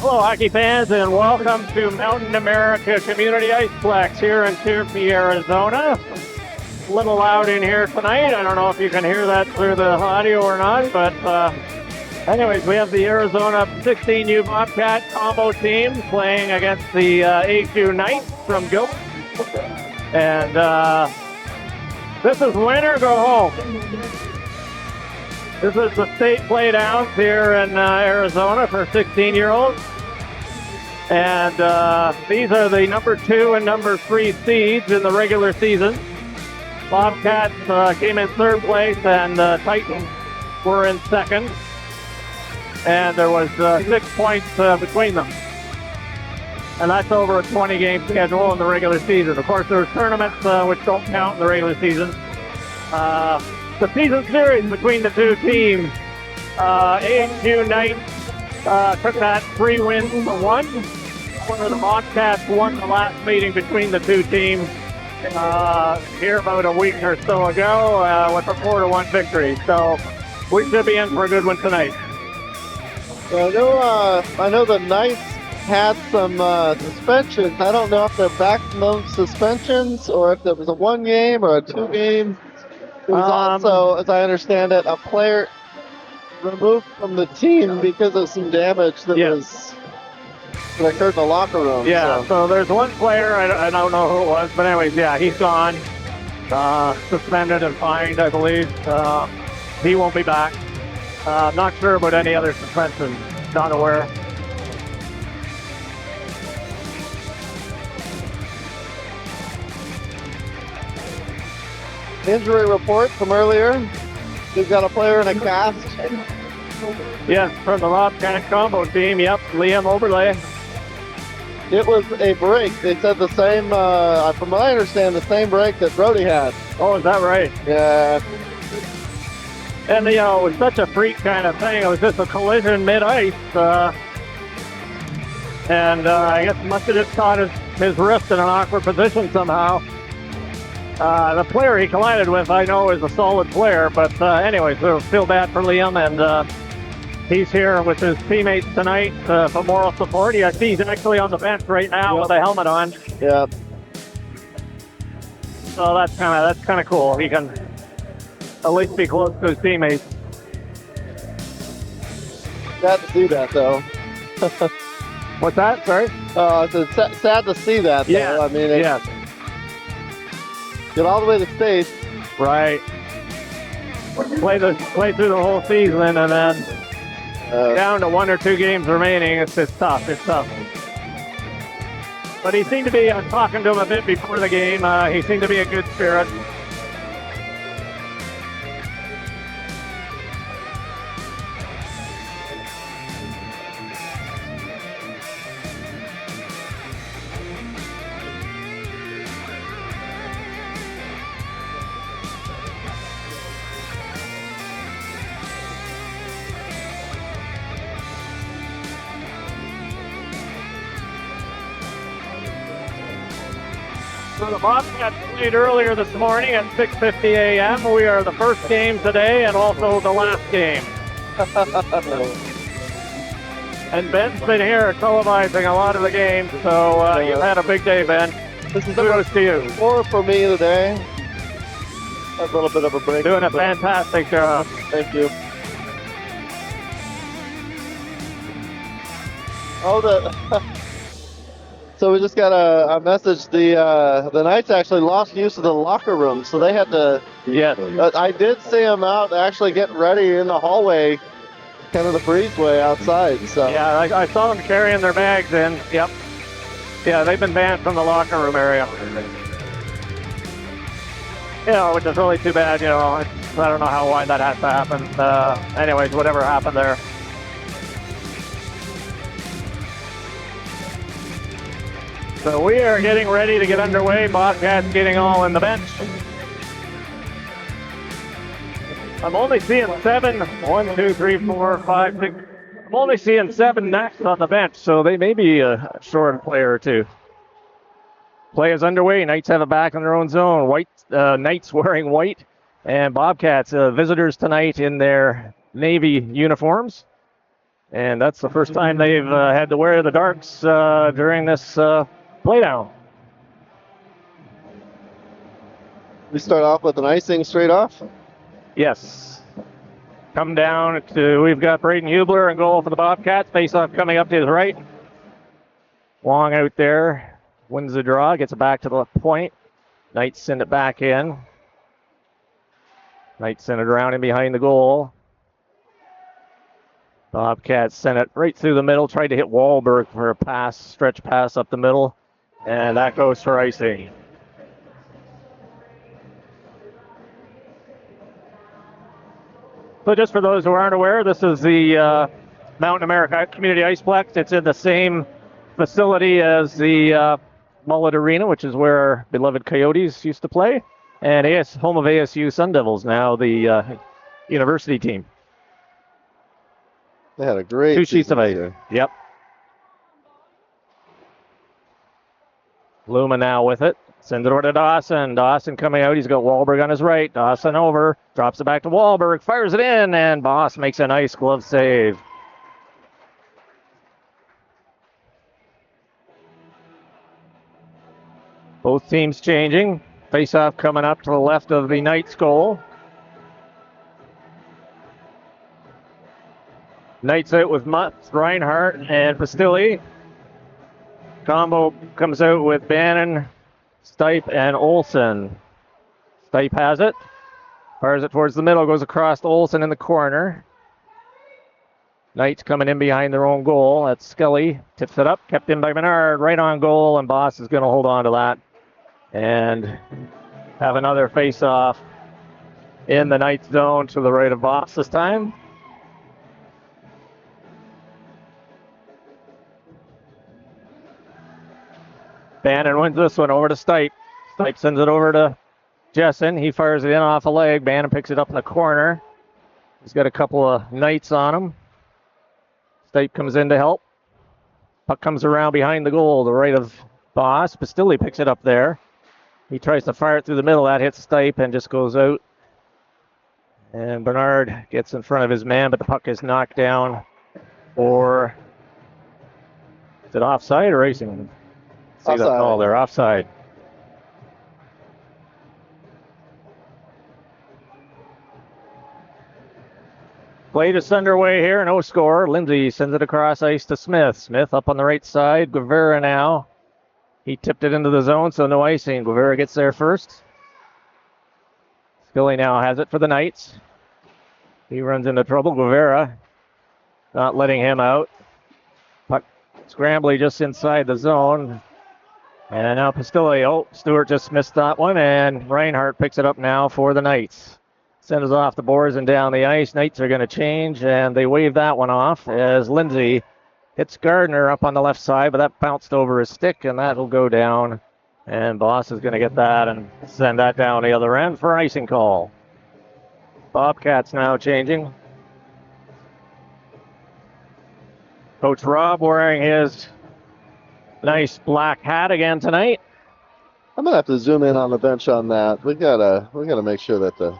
Hello, hockey fans, and welcome to Mountain America Community Iceplex here in Turkey, Arizona. A little loud in here tonight. I don't know if you can hear that through the audio or not, but anyways, we have the Arizona 16U Bobcat combo team playing against the AHU Knights from Gilbert. And this is win or go home. This is the state playdowns here in Arizona for 16-year-olds. And these are the number 2 and number 3 seeds in the regular season. Bobcats came in 3rd place, and Titans were in 2nd. And there was 6 points between them. And that's over a 20-game schedule in the regular season. Of course, there's tournaments which don't count in the regular season. The season series between the two teams, AHU Knights took that 3 wins to 1. Where the Bobcats won the last meeting between the two teams here about a week or so ago with a 4-1 victory. So we should be in for a good one tonight. I know the Knights had some suspensions. I don't know if they're back from those suspensions or if there was a 1 game or a 2 game. There was also, as I understand it, a player removed from the team because of some damage that occurred in the locker room. Yeah, so there's one player, I don't know who it was, but anyways, yeah, he's gone. Suspended and fined, I believe. He won't be back. Not sure about any other suspensions. Not aware. Injury report from earlier. We've got a player in a cast. Yes, from the Bobcat combo team. Yep, Liam Oberle. It was a break. They said the same, from what I understand, the same break that Brody had. Oh, is that right? Yeah. And, it was such a freak kind of thing. It was just a collision mid-ice. And I guess must have just caught his wrist in an awkward position somehow. The player he collided with, I know, is a solid player. But anyways, I feel bad for Liam. And he's here with his teammates tonight for moral support. I see he's actually on the bench right now with a helmet on. Yeah. So that's kind of cool. He can at least be close to his teammates. Sad to see that, though. What's that? Sorry? It's sad to see that, though. Yeah. I mean, yes. Get all the way to state. Right. Play through the whole season, and then down to 1 or 2 games remaining. It's tough. It's tough. But he seemed to be talking to him a bit before the game. He seemed to be a good spirit. So the Bobcats played earlier this morning at 6:50 a.m. We are the first game today and also the last game. And Ben's been here televising a lot of the games, so you've had a big day, Ben. This is kudos to you. 4 for me today. A little bit of a break. Doing a fantastic job. Thank you. So we just got a message. The Knights actually lost use of the locker room, so they had to. Yes. I did see them out actually getting ready in the hallway, kind of the breezeway outside. So yeah, I saw them carrying their bags in. Yep. Yeah, they've been banned from the locker room area. Which is really too bad. I don't know why that has to happen. Anyways, whatever happened there. So we are getting ready to get underway. Bobcats getting all in the bench. I'm only seeing 7. 1, 2, 3, 4, 5, 6. I'm only seeing 7 next on the bench, so they may be short a player or 2. Play is underway. Knights have it back in their own zone. Knights wearing white, and Bobcats visitors tonight in their Navy uniforms. And that's the first time they've had to wear the darks during this playdown. We start off with an icing straight off. Yes. Come down to, we've got Braden Hubler in goal for the Bobcats. Face-off coming up to his right. Wong out there, wins the draw, gets it back to the point. Knights send it back in. Knights send it around in behind the goal. Bobcats sent it right through the middle, tried to hit Wahlberg for a pass, stretch pass up the middle, and that goes for icing. So just for those who aren't aware, this is the Mountain America Community Iceplex. It's in the same facility as the Mullet Arena, which is where our beloved Coyotes used to play, and home of ASU Sun Devils, now the university team. They had a great 2 sheets of ice. Yep. Luma now with it. Sends it over to Dawson. Dawson coming out. He's got Wahlberg on his right. Dawson over. Drops it back to Wahlberg. Fires it in, and Boss makes a nice glove save. Both teams changing. Face-off coming up to the left of the Knights goal. Knights out with Mutz, Reinhardt, and Pastilli. Combo comes out with Bannon, Stipe, and Olsen. Stipe has it. Fires it towards the middle, goes across to Olsen in the corner. Knights coming in behind their own goal. That's Scully. Tips it up, kept in by Menard. Right on goal, and Boss is going to hold on to that and have another face-off in the Knights zone to the right of Boss this time. Bannon wins this one over to Stipe. Stipe sends it over to Jessen. He fires it in off a leg. Bannon picks it up in the corner. He's got a couple of Knights on him. Stipe comes in to help. Puck comes around behind the goal, the right of Boss. Pastilli picks it up there. He tries to fire it through the middle. That hits Stipe and just goes out. And Bernard gets in front of his man, but the puck is knocked down for... Is it offside or icing? See that call there, offside. Play just underway here, no score. Lindsay sends it across ice to Smith. Smith up on the right side. Guevara now. He tipped it into the zone, so no icing. Guevara gets there first. Scully now has it for the Knights. He runs into trouble. Guevara not letting him out. Puck scrambly just inside the zone. And now Pastilli. Oh, Stewart just missed that one, and Reinhardt picks it up now for the Knights. Sends it off the boards and down the ice. Knights are going to change, and they wave that one off as Lindsay hits Gardner up on the left side, but that bounced over his stick, and that'll go down. And Boss is going to get that and send that down the other end for an icing call. Bobcats now changing. Coach Rob wearing his nice black hat again tonight. I'm gonna have to zoom in on the bench on that. We gotta make sure that the...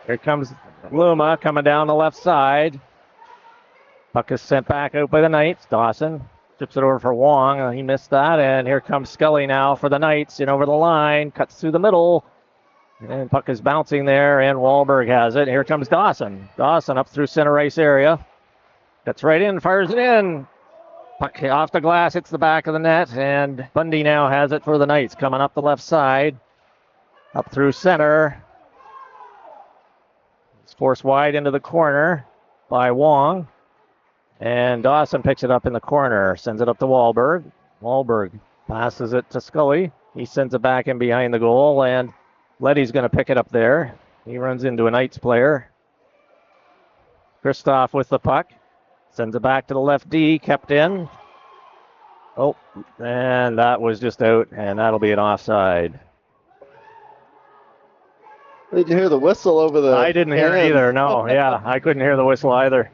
Here comes Luma coming down the left side. Puck is sent back out by the Knights. Dawson tips it over for Wong. He missed that. And here comes Scully now for the Knights. In over the line. Cuts through the middle. And puck is bouncing there. And Wahlberg has it. Here comes Dawson. Dawson up through center ice area. Gets right in. Fires it in. Puck off the glass. Hits the back of the net. And Bundy now has it for the Knights. Coming up the left side. Up through center. It's forced wide into the corner by Wong. And Dawson picks it up in the corner, sends it up to Wahlberg. Wahlberg passes it to Scully. He sends it back in behind the goal, and Letty's going to pick it up there. He runs into a Knights player. Kristoff with the puck. Sends it back to the left D, kept in. Oh, and that was just out, and that'll be an offside. Did you hear the whistle over the... I didn't hear it either, no. Yeah, I couldn't hear the whistle either.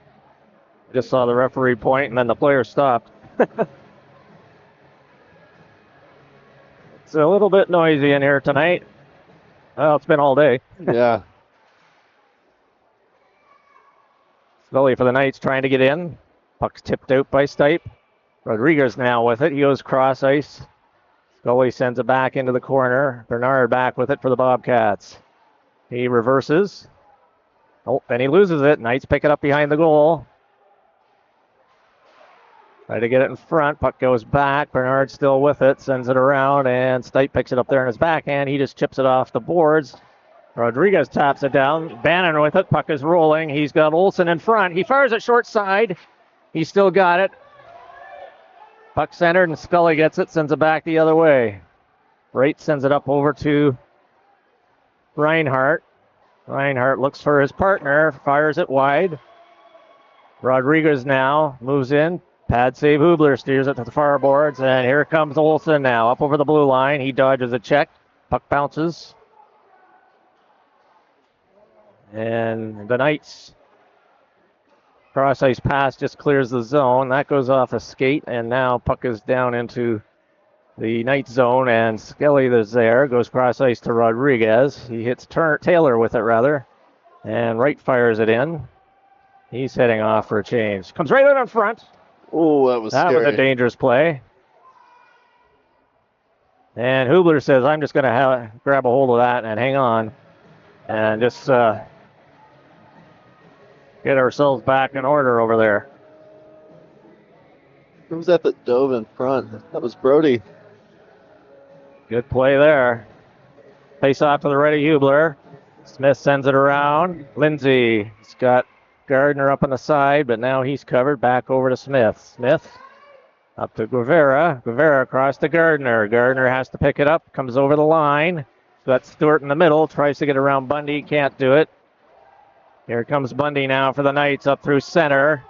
Just saw the referee point, and then the player stopped. It's a little bit noisy in here tonight. Well, it's been all day. Yeah. Scully for the Knights trying to get in. Puck's tipped out by Stipe. Rodriguez now with it. He goes cross ice. Scully sends it back into the corner. Bernard back with it for the Bobcats. He reverses. Oh, then he loses it. Knights pick it up behind the goal. Try to get it in front. Puck goes back. Bernard still with it. Sends it around, and Stipe picks it up there in his backhand. He just chips it off the boards. Rodriguez taps it down. Bannon with it. Puck is rolling. He's got Olsen in front. He fires it short side. He's still got it. Puck centered, and Scully gets it. Sends it back the other way. Wright sends it up over to Reinhardt. Reinhardt looks for his partner. Fires it wide. Rodriguez now moves in. Pad save Hubler. Steers it to the far boards. And here comes Olsen now. Up over the blue line. He dodges a check. Puck bounces. And the Knights cross ice pass just clears the zone. That goes off a skate, and now puck is down into the Knights zone, and Skelly is there. Goes cross ice to Rodriguez. He hits Taylor with it, rather, and Wright fires it in. He's heading off for a change. Comes right out in front. Oh, that was scary. That was a dangerous play. And Hubler says, I'm just going to grab a hold of that and hang on and just get ourselves back in order over there. Who was that dove in front? That was Brody. Good play there. Face off to the right of Hubler. Smith sends it around. Lindsay. He's got Gardner up on the side, but now he's covered. Back over to Smith. Smith up to Guevara. Guevara across to Gardner. Gardner has to pick it up. Comes over the line. Got Stewart in the middle. Tries to get around Bundy. Can't do it. Here comes Bundy now for the Knights up through center.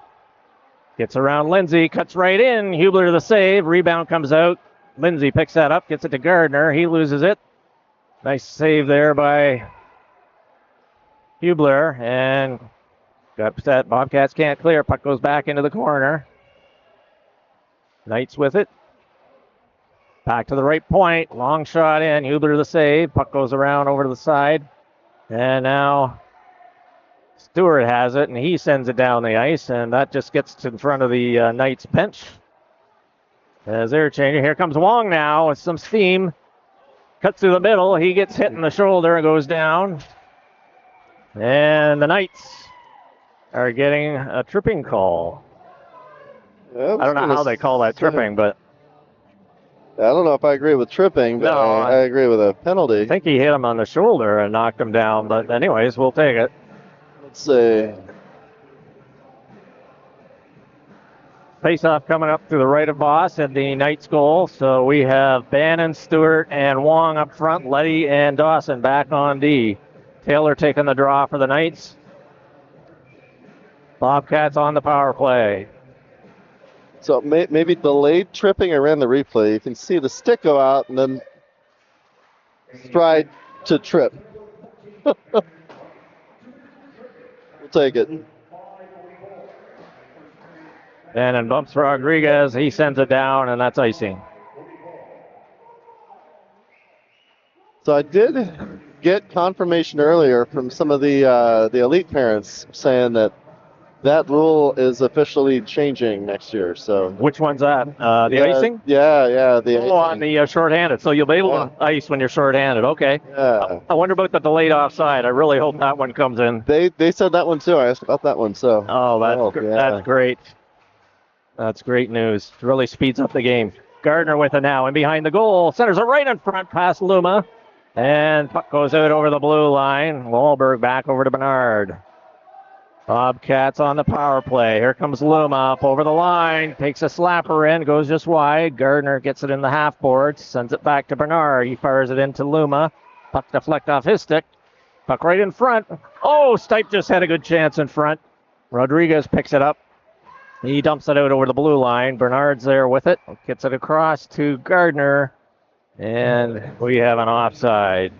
Gets around Lindsay. Cuts right in. Hubler to the save. Rebound comes out. Lindsay picks that up. Gets it to Gardner. He loses it. Nice save there by Hubler. And got upset. Bobcats can't clear. Puck goes back into the corner. Knights with it. Back to the right point. Long shot in. Hubler to the save. Puck goes around over to the side. And now Stewart has it, and he sends it down the ice, and that just gets in front of the Knights bench. As they're changing, here comes Wong now with some steam. Cuts through the middle. He gets hit in the shoulder and goes down. And the Knights are getting a tripping call. Yeah, I don't know how they call that tripping, but I don't know if I agree with tripping, but No, I agree with a penalty. I think he hit him on the shoulder and knocked him down. But anyways, we'll take it. Let's see. Face-off coming up to the right of Voss at the Knights goal. So we have Bannon, Stewart, and Wong up front. Letty and Dawson back on D. Taylor taking the draw for the Knights. Bobcats on the power play. So maybe delayed tripping. I ran the replay. You can see the stick go out and then stride to trip. We'll take it. Bannon bumps Rodriguez. He sends it down, and that's icing. So I did get confirmation earlier from some of the elite parents saying that rule is officially changing next year. So Which one's that? The icing? Yeah, the icing. On the shorthanded. So you'll be able to ice when you're shorthanded. Okay. Yeah. I wonder about the delayed offside. I really hope that one comes in. They said that one too. I asked about that one. So That's great. That's great news. It really speeds up the game. Gardner with it now, and behind the goal. Centers it right in front past Luma. And puck goes out over the blue line. Wahlberg back over to Bernard. Bobcats on the power play. Here comes Luma up over the line. Takes a slapper in. Goes just wide. Gardner gets it in the half board. Sends it back to Bernard. He fires it into Luma. Puck deflect off his stick. Puck right in front. Oh, Stipe just had a good chance in front. Rodriguez picks it up. He dumps it out over the blue line. Bernard's there with it. Gets it across to Gardner. And we have an offside.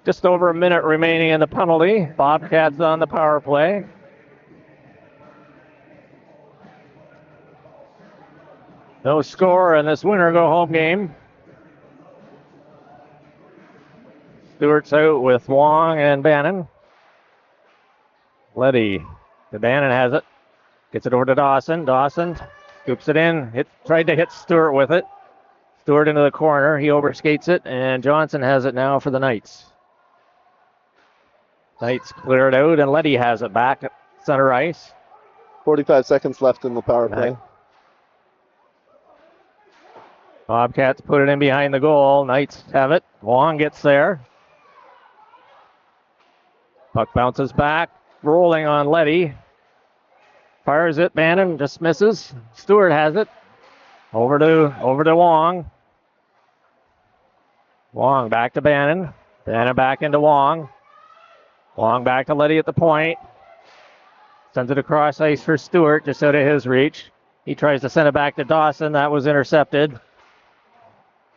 Just over a minute remaining in the penalty. Bobcats on the power play. No score in this winner-go-home game. Stewart's out with Wong and Bannon. Letty Bannon has it. Gets it over to Dawson. Dawson scoops it in. Tried to hit Stewart with it. Stewart into the corner. He overskates it, and Johnson has it now for the Knights. Knights clear it out, and Letty has it back at center ice. 45 seconds left in the power play. Bobcats put it in behind the goal. Knights have it. Wong gets there. Puck bounces back, rolling on Letty. Fires it. Bannon just misses. Stewart has it. Over to Wong. Wong back to Bannon. Bannon back into Wong. Wong back to Letty at the point. Sends it across ice for Stewart, just out of his reach. He tries to send it back to Dawson. That was intercepted.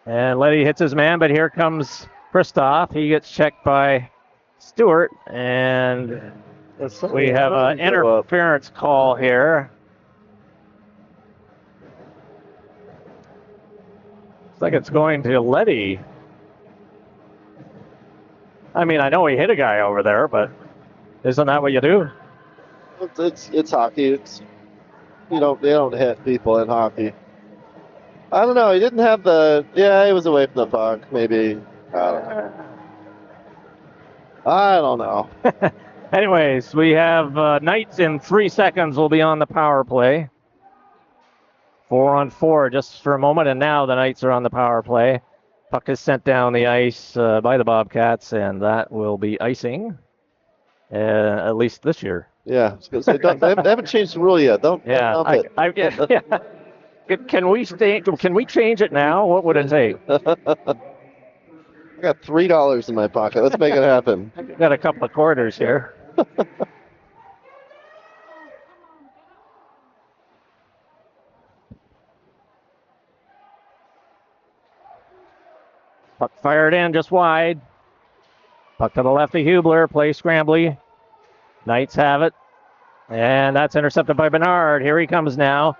And Letty hits his man, but here comes Kristoff. He gets checked by Stewart, and we have an interference call here. Looks like it's going to Letty. I mean, I know he hit a guy over there, but isn't that what you do? It's hockey. They don't hit people in hockey. I don't know. He didn't have he was away from the puck. Maybe. I don't know. Anyways, we have Knights in 3 seconds will be on the power play. 4-on-4 just for a moment, and now the Knights are on the power play. Puck is sent down the ice by the Bobcats, and that will be icing, at least this year. Yeah, they haven't changed the rule yet. Don't dump it. Can we change it now? What would it take? I got $3 in my pocket. Let's make it happen. I got a couple of quarters here. Puck fired in just wide. Puck to the left of Hubler. Play scrambly. Knights have it. And that's intercepted by Bernard. Here he comes now.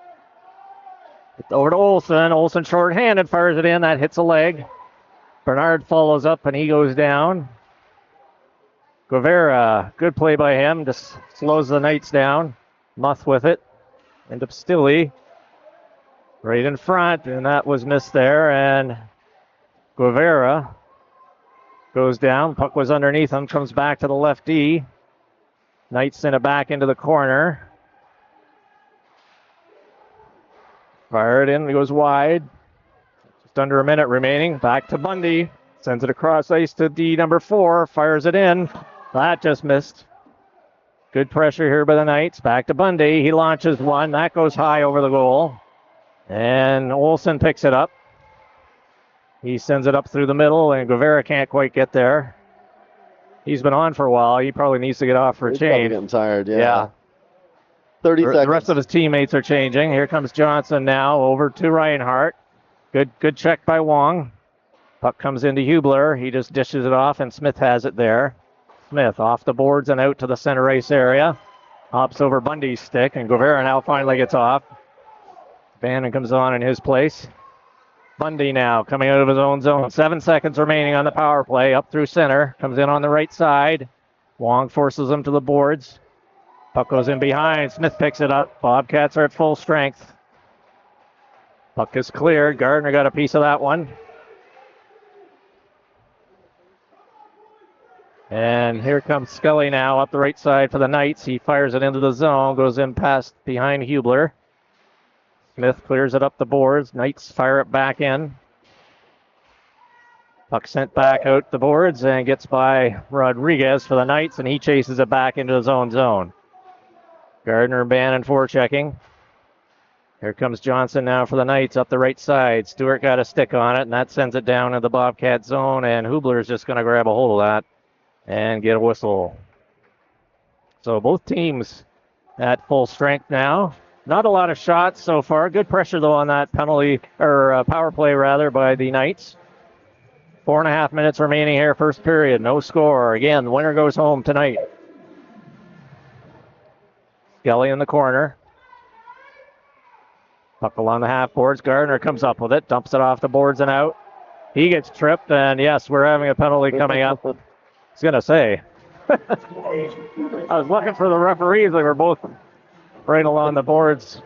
Over to Olsen. Olsen short-handed. Fires it in. That hits a leg. Bernard follows up and he goes down. Guevara. Good play by him. Just slows the Knights down. Muth with it. Into Stilly. Right in front. And that was missed there. And Guevara goes down. Puck was underneath him. Comes back to the left D. Knights send it back into the corner. Fired in. He goes wide. Just under a minute remaining. Back to Bundy. Sends it across ice to D number 4. Fires it in. That just missed. Good pressure here by the Knights. Back to Bundy. He launches one. That goes high over the goal. And Olsen picks it up. He sends it up through the middle, and Guevara can't quite get there. He's been on for a while. He probably needs to get off for a change. He's getting tired, yeah. 30 seconds. The rest of his teammates are changing. Here comes Johnson now over to Reinhardt. Good check by Wong. Puck comes into Hubler. He just dishes it off, and Smith has it there. Smith off the boards and out to the center ice area. Hops over Bundy's stick, and Guevara now finally gets off. Bannon comes on in his place. Bundy now coming out of his own zone. 7 seconds remaining on the power play. Up through center. Comes in on the right side. Wong forces him to the boards. Puck goes in behind. Smith picks it up. Bobcats are at full strength. Puck is cleared. Gardner got a piece of that one. And here comes Scully now up the right side for the Knights. He fires it into the zone. Goes in past behind Hubler. Smith clears it up the boards. Knights fire it back in. Puck sent back out the boards and gets by Rodriguez for the Knights, and he chases it back into his own zone. Gardner and Bannon forechecking. Here comes Johnson now for the Knights up the right side. Stewart got a stick on it, and that sends it down in the Bobcat zone, and Hubler is just going to grab a hold of that and get a whistle. So both teams at full strength now. Not a lot of shots so far. Good pressure, though, on that power play, by the Knights. 4.5 minutes remaining here, first period. No score. Again, the winner goes home tonight. Skelly in the corner. Puck along the half boards. Gardner comes up with it. Dumps it off the boards and out. He gets tripped, and yes, we're having a penalty coming up. I was going to say. I was looking for the referees. They were both right along the boards.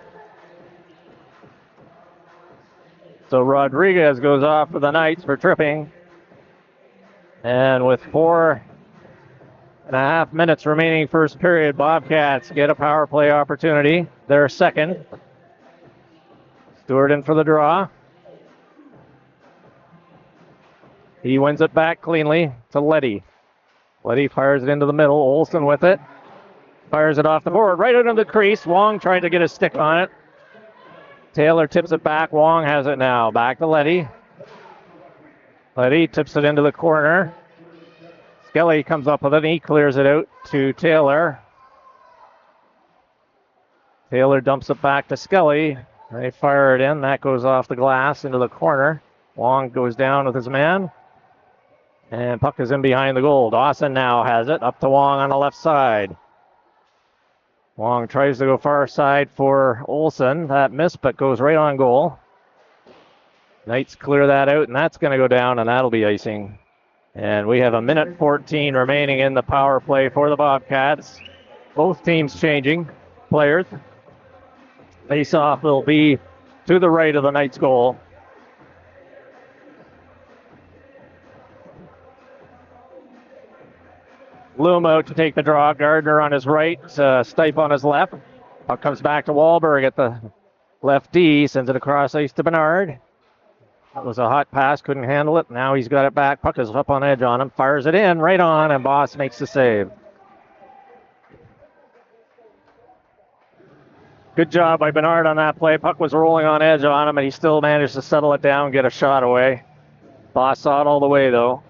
So Rodriguez goes off for the Knights for tripping. And with 4.5 minutes remaining first period, Bobcats get a power play opportunity. They're second. Stewart in for the draw. He wins it back cleanly to Letty. Letty fires it into the middle. Olsen with it. Fires it off the board. Right into the crease. Wong trying to get a stick on it. Taylor tips it back. Wong has it now. Back to Letty. Letty tips it into the corner. Skelly comes up with it. He clears it out to Taylor. Taylor dumps it back to Skelly. They fire it in. That goes off the glass into the corner. Wong goes down with his man. And puck is in behind the goal. Dawson now has it. Up to Wong on the left side. Wong tries to go far side for Olsen. That missed, but goes right on goal. Knights clear that out, and that's going to go down, and that'll be icing. And we have 1:14 remaining in the power play for the Bobcats. Both teams changing players. Face-off will be to the right of the Knights' goal. Loom out to take the draw. Gardner on his right, Stipe on his left. Puck comes back to Wahlberg at the left D, sends it across ice to Bernard. That was a hot pass, couldn't handle it. Now he's got it back. Puck is up on edge on him, fires it in, right on, and Boss makes the save. Good job by Bernard on that play. Puck was rolling on edge on him, and he still managed to settle it down, get a shot away. Boss saw it all the way, though.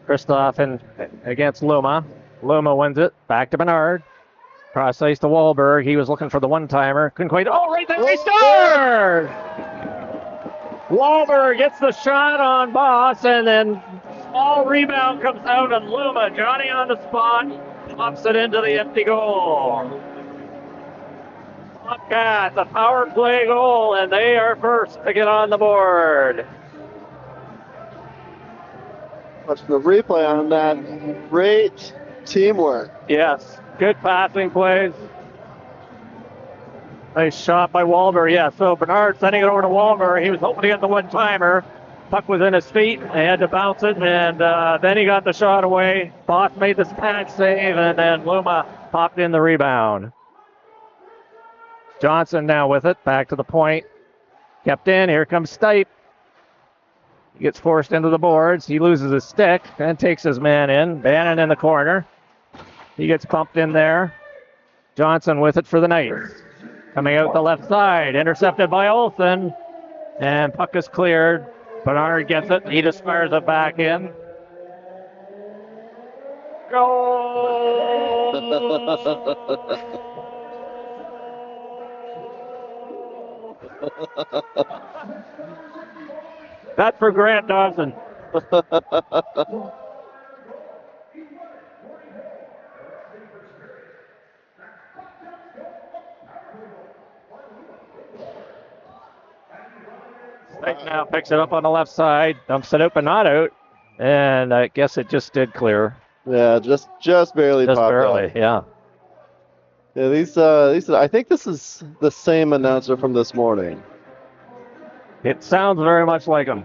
Kristoff in against Luma. Luma wins it. Back to Bernard. Cross ice to Wahlberg. He was looking for the one-timer. Couldn't quite. Oh, right there. He scored! Wahlberg gets the shot on Boss, and then small rebound comes out, and Luma, Johnny on the spot, pops it into the empty goal. Bobcats, a power play goal, and they are first to get on the board. Watch the replay on that. Great teamwork. Yes, good passing plays. Nice shot by Wahlberg. Yeah, so Bernard sending it over to Wahlberg. He was hoping to get the one-timer. Puck was in his feet. They had to bounce it, and then he got the shot away. Boss made the panic save, and then Luma popped in the rebound. Johnson now with it. Back to the point. Kept in. Here comes Stipe. He gets forced into the boards. He loses his stick and takes his man in. Bannon in the corner. He gets pumped in there. Johnson with it for the Knights. Coming out the left side. Intercepted by Olsen. And puck is cleared. Bernard gets it. He just fires it back in. Goal! That's for Grant Dawson. Snake now picks it up on the left side, dumps it out but not out, and I guess it just did clear. Yeah, just barely Just popped barely, out. yeah. Yeah, these I think this is the same announcer from this morning. It sounds very much like him.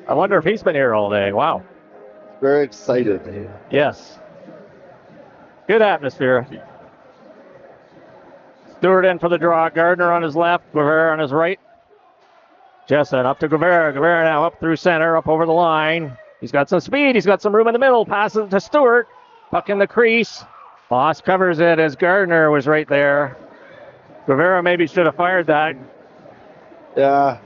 I wonder if he's been here all day. Wow. Very excited. Yes. Good atmosphere. Stewart in for the draw. Gardner on his left. Guevara on his right. Jessen up to Guevara. Guevara now up through center, up over the line. He's got some speed. He's got some room in the middle. Passes it to Stewart. Puck in the crease. Boss covers it as Gardner was right there. Guevara maybe should have fired that. Yeah.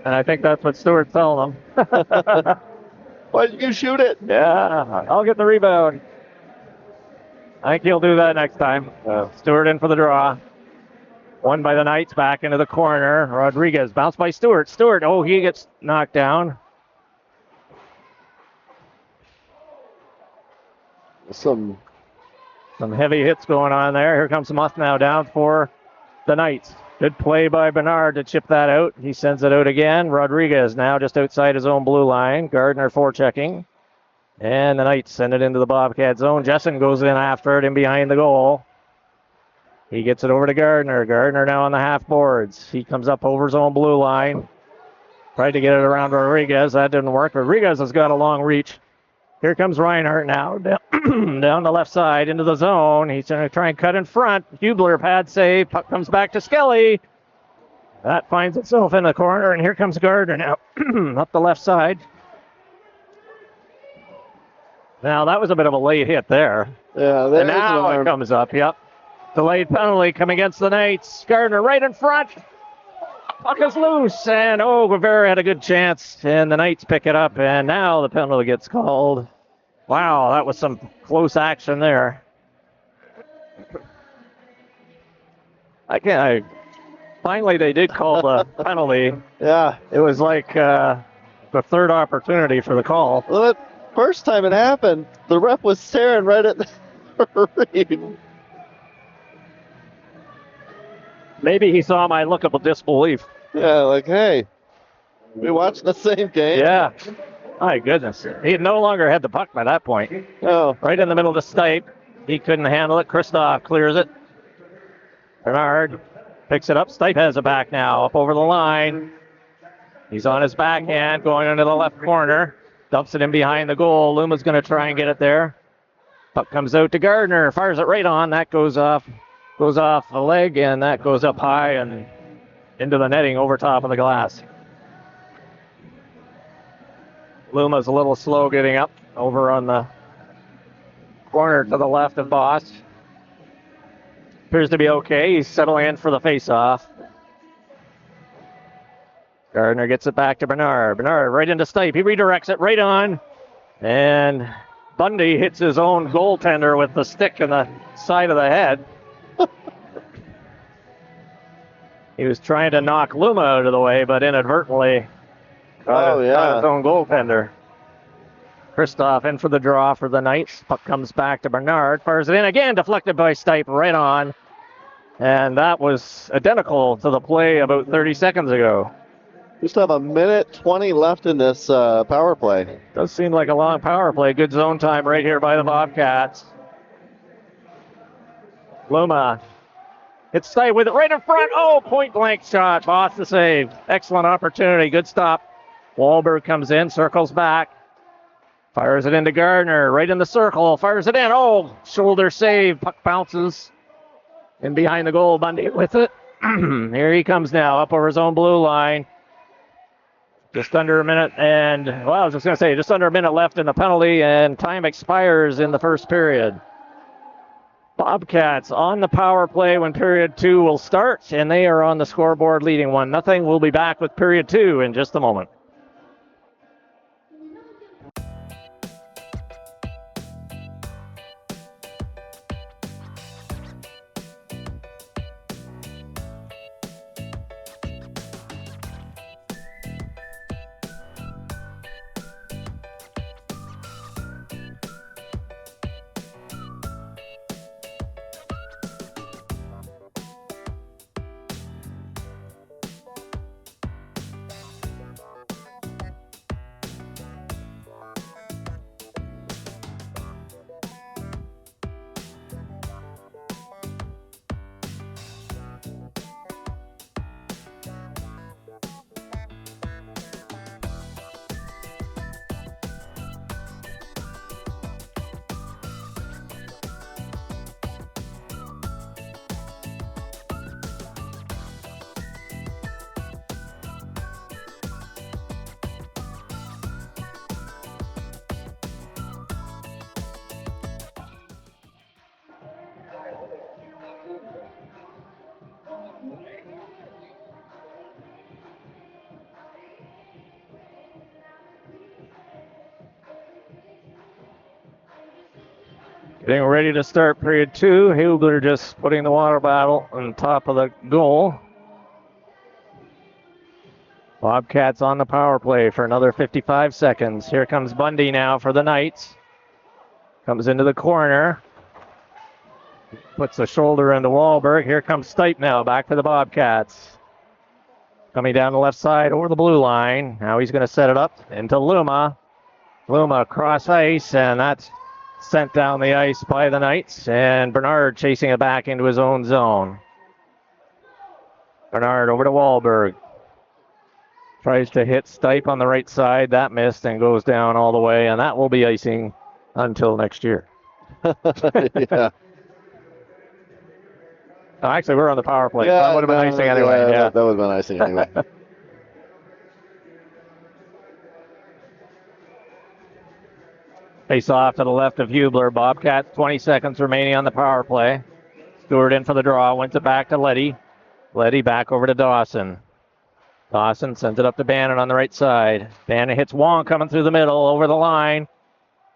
And I think that's what Stewart's telling him. Why did you shoot it? Yeah, I'll get the rebound. I think he'll do that next time. Stewart in for the draw. Won by the Knights, back into the corner. Rodriguez bounced by Stewart. Stewart, oh, he gets knocked down. Some heavy hits going on there. Here comes Muth now down for the Knights. Good play by Bernard to chip that out. He sends it out again. Rodriguez now just outside his own blue line. Gardner forechecking. And the Knights send it into the Bobcat zone. Jessen goes in after it in behind the goal. He gets it over to Gardner. Gardner now on the half boards. He comes up over his own blue line. Tried to get it around Rodriguez. That didn't work. Rodriguez has got a long reach. Here comes Reinhardt now. Down the left side into the zone. He's going to try and cut in front. Hubler pad save. Puck comes back to Skelly. That finds itself in the corner. And here comes Gardner now up the left side. Now, that was a bit of a late hit there. Yeah, and now it comes up, yep. Delayed penalty coming against the Knights. Gardner right in front. Puck is loose, and Guevara had a good chance, and the Knights pick it up, and now the penalty gets called. Wow, that was some close action there. Finally, they did call the penalty. Yeah. It was like the third opportunity for the call. Well, first time it happened, the ref was staring right at the referee. Maybe he saw my look of disbelief. Yeah, like, hey, we watched the same game. Yeah. My goodness. He no longer had the puck by that point. Oh. Right in the middle of the Stipe. He couldn't handle it. Kristoff clears it. Bernard picks it up. Stipe has it back now. Up over the line. He's on his backhand going into the left corner. Dumps it in behind the goal. Luma's going to try and get it there. Puck comes out to Gardner. Fires it right on. That goes off the leg, and that goes up high and into the netting over top of the glass. Luma's a little slow getting up over on the corner to the left of Boss. Appears to be okay. He's settling in for the face-off. Gardner gets it back to Bernard. Bernard right into Stipe. He redirects it right on. And Bundy hits his own goaltender with the stick in the side of the head. He was trying to knock Luma out of the way, but inadvertently caught his own goaltender. Kristoff in for the draw for the Knights. Puck comes back to Bernard. Fires it in again, deflected by Stipe right on. And that was identical to the play about 30 seconds ago. We still have a minute 20 left in this power play. Does seem like a long power play. Good zone time right here by the Bobcats. Luma hits Stipe with it right in front. Oh, point blank shot. Boss the save. Excellent opportunity. Good stop. Wahlberg comes in, circles back. Fires it into Gardner. Right in the circle. Fires it in. Oh, shoulder save. Puck bounces in behind the goal. Bundy with it. Here he comes now up over his own blue line. Just under a minute and, well, I was just going to say, just under a minute left in the penalty, and time expires in the first period. Bobcats on the power play when period 2 will start, and they are on the scoreboard leading 1-0. We'll be back with period 2 in just a moment. Getting ready to start period 2. Hubler just putting the water bottle on top of the goal. Bobcats on the power play for another 55 seconds. Here comes Bundy now for the Knights. Comes into the corner. Puts the shoulder into Wahlberg. Here comes Stipe now, back to the Bobcats. Coming down the left side over the blue line. Now he's going to set it up into Luma. Luma cross ice, and that's sent down the ice by the Knights. And Bernard chasing it back into his own zone. Bernard over to Wahlberg. Tries to hit Stipe on the right side. That missed and goes down all the way, and that will be icing until next year. Yeah. Actually, we're on the power play. That would have been icing anyway. Yeah. That would have been icing anyway. Face off to the left of Hubler. Bobcats, 20 seconds remaining on the power play. Stewart in for the draw. Wins it back to Letty. Letty back over to Dawson. Dawson sends it up to Bannon on the right side. Bannon hits Wong coming through the middle, over the line.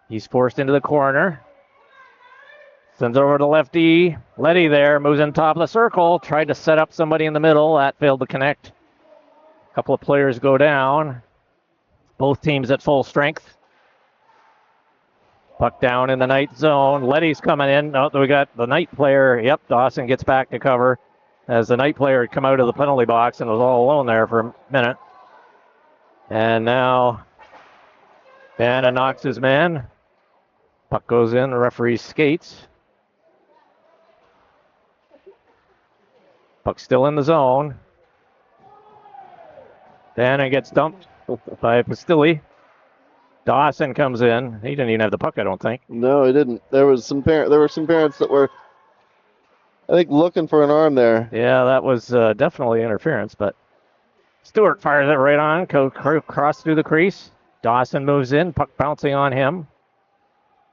He's forced into the corner. Sends it over to lefty. Letty there, moves in top of the circle. Tried to set up somebody in the middle. That failed to connect. A couple of players go down. Both teams at full strength. Puck down in the Knight zone. Letty's coming in. Oh, we got the Knight player. Yep, Dawson gets back to cover as the Knight player had come out of the penalty box and was all alone there for a minute. And now Bannon knocks his man. Puck goes in. The referee skates. Puck still in the zone. Bannon gets dumped by Pastilli. Dawson comes in. He didn't even have the puck, I don't think. No, he didn't. There were some parents that were, I think, looking for an arm there. Yeah, that was definitely interference, but Stewart fires it right on. Cross through the crease. Dawson moves in. Puck bouncing on him.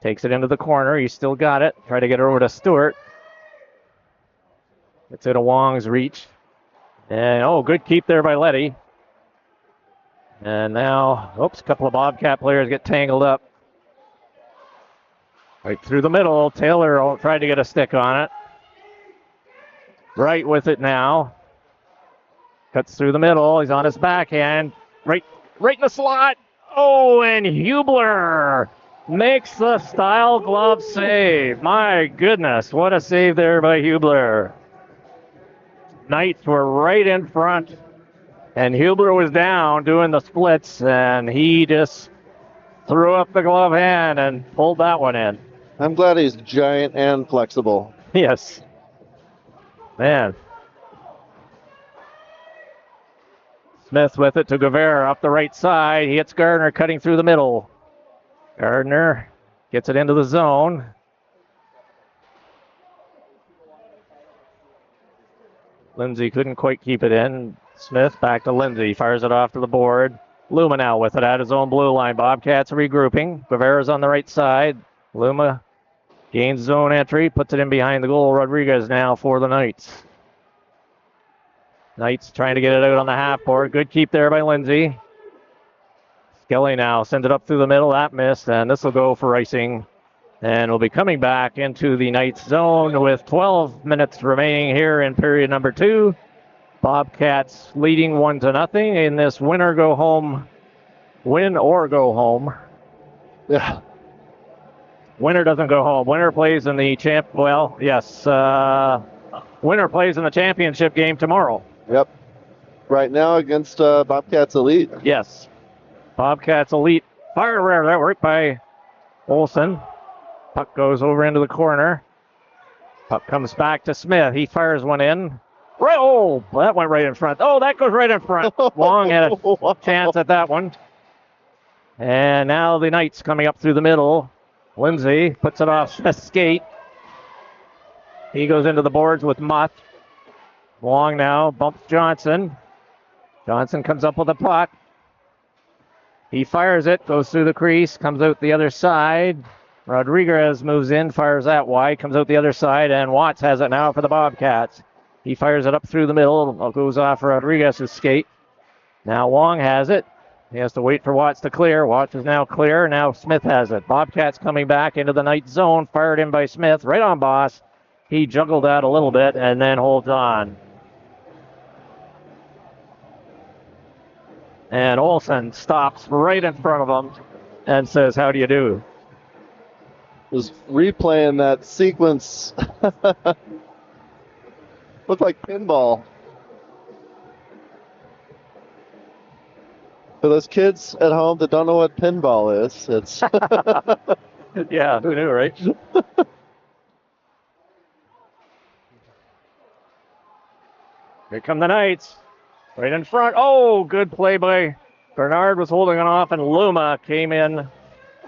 Takes it into the corner. He's still got it. Try to get it over to Stewart. It's into Wong's reach. And, good keep there by Letty. And now, a couple of Bobcat players get tangled up. Right through the middle. Taylor tried to get a stick on it. Right with it now. Cuts through the middle. He's on his backhand. Right in the slot. Oh, and Hubler makes the style glove save. My goodness, what a save there by Hubler. Knights were right in front. And Hubler was down doing the splits, and he just threw up the glove hand and pulled that one in. I'm glad he's giant and flexible. Yes. Man. Smith with it to Guevara up the right side. He hits Gardner cutting through the middle. Gardner gets it into the zone. Lindsay couldn't quite keep it in. Smith back to Lindsay. Fires it off to the board. Luma now with it at his own blue line. Bobcats regrouping. Guevara's on the right side. Luma gains zone entry. Puts it in behind the goal. Rodriguez now for the Knights. Knights trying to get it out on the half board. Good keep there by Lindsay. Skelly now sends it up through the middle. That missed. And this will go for icing. And we'll be coming back into the Knights zone with 12 minutes remaining here in period number 2. Bobcats leading 1-0 in this win or go home. Yeah. Winner doesn't go home. Winner plays in the winner plays in the championship game tomorrow. Yep. Right now against Bobcats Elite. Yes. Bobcats Elite. Fire rare. That worked by Olsen. Puck goes over into the corner. Puck comes back to Smith. He fires one in. Oh, that went right in front. Oh, that goes right in front. Wong had a chance at that one. And now the Knights coming up through the middle. Lindsay puts it off Smith's skate. He goes into the boards with Mutt. Wong now bumps Johnson. Johnson comes up with the puck. He fires it, goes through the crease, comes out the other side. Rodriguez moves in, fires that wide, comes out the other side, and Watts has it now for the Bobcats. He fires it up through the middle, goes off Rodriguez's skate. Now Wong has it. He has to wait for Watts to clear. Watts is now clear. Now Smith has it. Bobcats coming back into the Knight zone, fired in by Smith, right on Boss. He juggled out a little bit and then holds on. And Olsen stops right in front of him and says, "How do you do?" Was replaying that sequence Looked like pinball. For those kids at home that don't know what pinball is, it's Yeah, who knew, right? Here come the Knights. Right in front. Oh, good play by Bernard, was holding it off, and Luma came in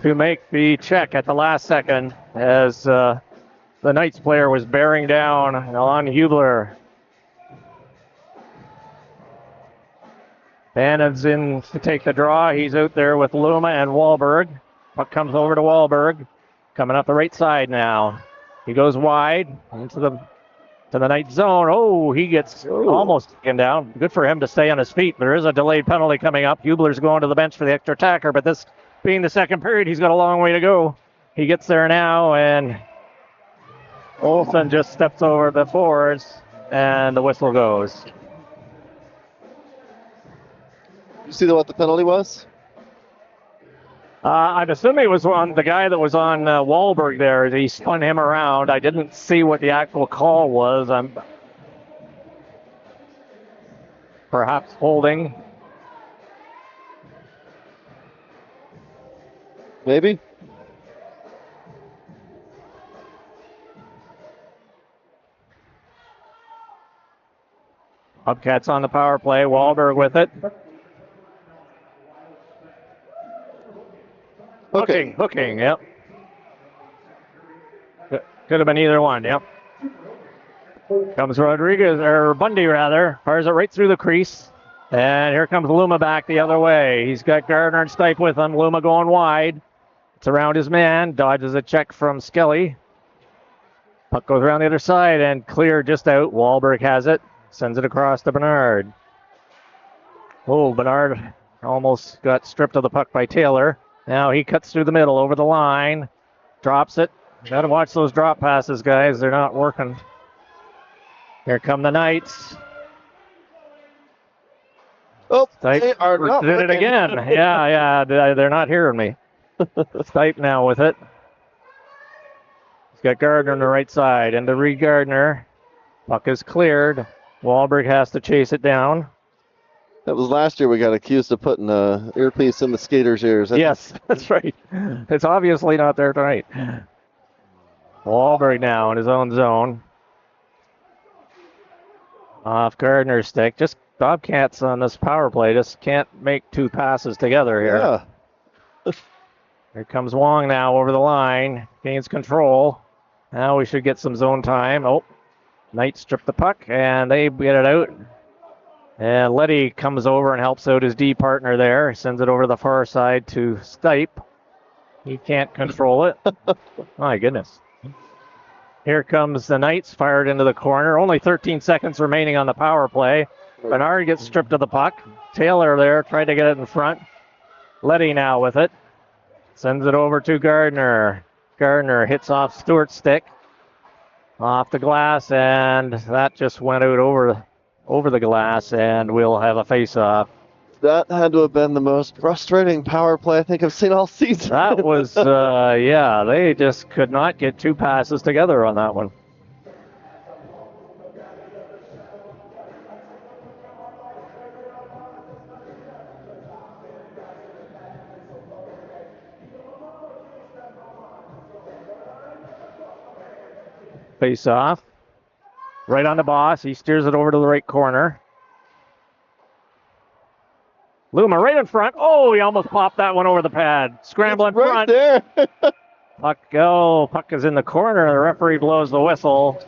to make the check at the last second as the Knights player was bearing down on Hubler. Bannon's in to take the draw. He's out there with Luma and Wahlberg. Puck comes over to Wahlberg. Coming up the right side now. He goes wide into the Knights zone. Oh, he gets almost taken down. Good for him to stay on his feet. There is a delayed penalty coming up. Hubler's going to the bench for the extra attacker, but this being the second period, he's got a long way to go. He gets there now, and Olsen just steps over the forwards, and the whistle goes. You see what the penalty was? I'm assuming it was on the guy that was on Wahlberg there. He spun him around. I didn't see what the actual call was. I'm perhaps holding. Maybe. Bobcats on the power play. Wahlberg with it. Hooking, yep. Could have been either one, yep. Comes Rodriguez, or Bundy rather, fires it right through the crease. And here comes Luma back the other way. He's got Gardner and Stipe with him. Luma going wide. It's around his man, dodges a check from Skelly. Puck goes around the other side and clear just out. Wahlberg has it, sends it across to Bernard. Oh, Bernard almost got stripped of the puck by Taylor. Now he cuts through the middle over the line, drops it. Got to watch those drop passes, guys. They're not working. Here come the Knights. Oh, Stipe they are not did it again. Yeah, they're not hearing me. Stipe now with it. He's got Gardner on the right side. Into Reed Gardner. Puck is cleared. Wahlberg has to chase it down. That was last year we got accused of putting an earpiece in the skaters' ears. Yes, that's right. It's obviously not there tonight. Wahlberg now in his own zone. Off Gardner's stick. Just Bobcats on this power play just can't make two passes together here. Yeah. Here comes Wong now over the line. Gains control. Now we should get some zone time. Oh, Knights strip the puck, and they get it out. And Letty comes over and helps out his D partner there. Sends it over to the far side to Stipe. He can't control it. My goodness. Here comes the Knights, fired into the corner. Only 13 seconds remaining on the power play. Bernard gets stripped of the puck. Taylor there tried to get it in front. Letty now with it. Sends it over to Gardner. Gardner hits off Stewart's stick. Off the glass, and that just went out over the glass, and we'll have a face-off. That had to have been the most frustrating power play I think I've seen all season. That was, they just could not get two passes together on that one. Face-off. Right on the boss. He steers it over to the right corner. Luma right in front. Oh, he almost popped that one over the pad. Scrambling right front. There. Puck is in the corner. The referee blows the whistle.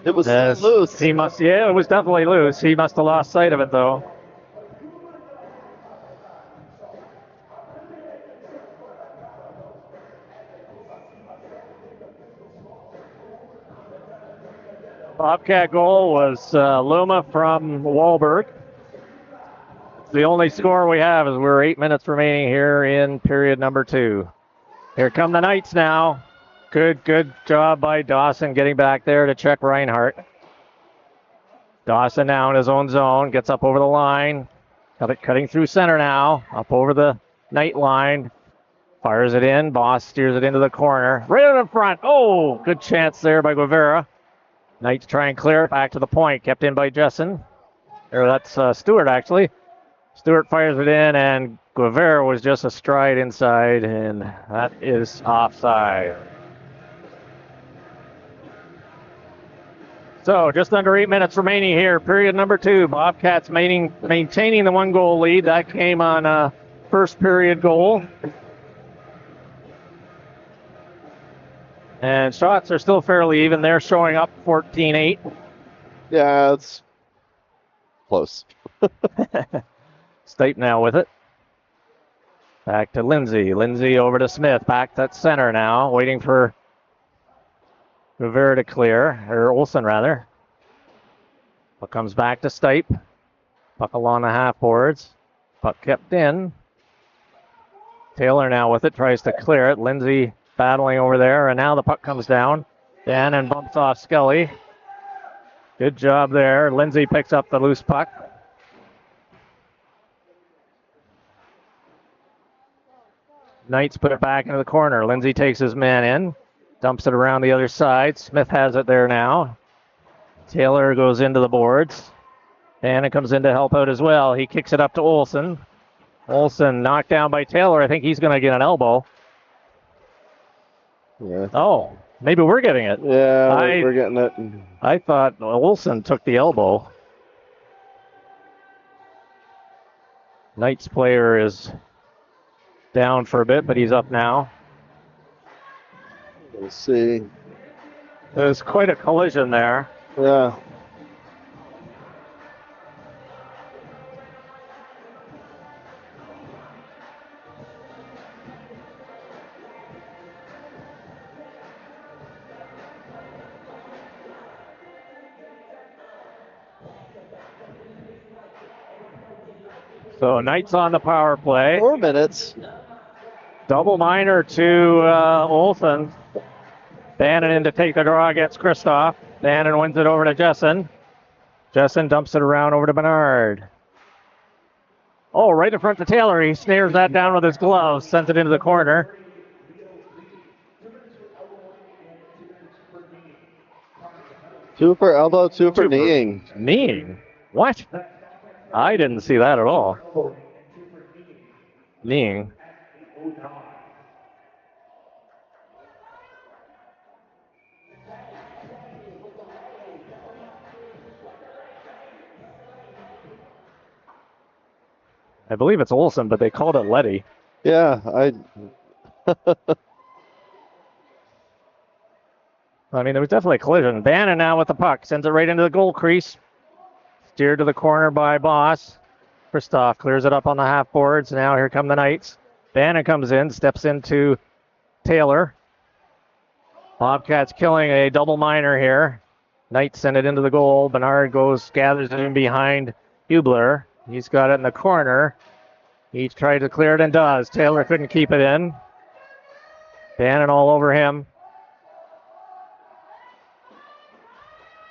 It was loose. It was definitely loose. He must have lost sight of it, though. Bobcat goal was Luma from Wahlberg. The only score we have is we're 8 minutes remaining here in period number 2. Here come the Knights now. Good job by Dawson getting back there to check Reinhardt. Dawson now in his own zone, gets up over the line. Cutting through center now, up over the Knight line. Fires it in. Boss steers it into the corner. Right in the front. Oh, good chance there by Guevara. Knights try and clear it back to the point. Kept in by Jessen. Or that's Stewart, actually. Stewart fires it in, and Guevara was just astride inside, and that is offside. So just under 8 minutes remaining here. Period number 2. Bobcats maintaining the 1-goal lead. That came on first period goal. And shots are still fairly even. They're showing up 14-8. Yeah, it's close. Stipe now with it. Back to Lindsay. Lindsay over to Smith. Back to center now. Waiting for Rivera to clear. Or Olsen, rather. Puck comes back to Stipe. Puck along the half boards. Puck kept in. Taylor now with it. Tries to clear it. Lindsay battling over there. And now the puck comes down. Dan and bumps off Skelly. Good job there. Lindsay picks up the loose puck. Knights put it back into the corner. Lindsay takes his man in. Dumps it around the other side. Smith has it there now. Taylor goes into the boards. And it comes in to help out as well. He kicks it up to Olsen. Olsen knocked down by Taylor. I think he's going to get an elbow. Yeah. Oh, maybe we're getting it. Yeah, we're getting it. I thought Olsen took the elbow. Knights player is down for a bit, but he's up now. We'll see. There's quite a collision there. Yeah. So Knights on the power play. 4 minutes. Double minor to Olsen. Bannon in to take the draw against Kristoff. Bannon wins it over to Jessen. Jessen dumps it around over to Bernard. Oh, right in front to Taylor. He snares that down with his gloves. Sends it into the corner. Two for elbow, two for kneeing. Kneeing? What? I didn't see that at all. Kneeing. I believe it's Olsen, but they called it Letty. Yeah, I mean, there was definitely a collision. Bannon now with the puck. Sends it right into the goal crease. Steered to the corner by Boss. Kristoff clears it up on the half boards. Now here come the Knights. Bannon comes in, steps into Taylor. Bobcats killing a double minor here. Knights send it into the goal. Bernard gathers it in behind Hubler. He's got it in the corner. He tried to clear it and does. Taylor couldn't keep it in. Bannon all over him.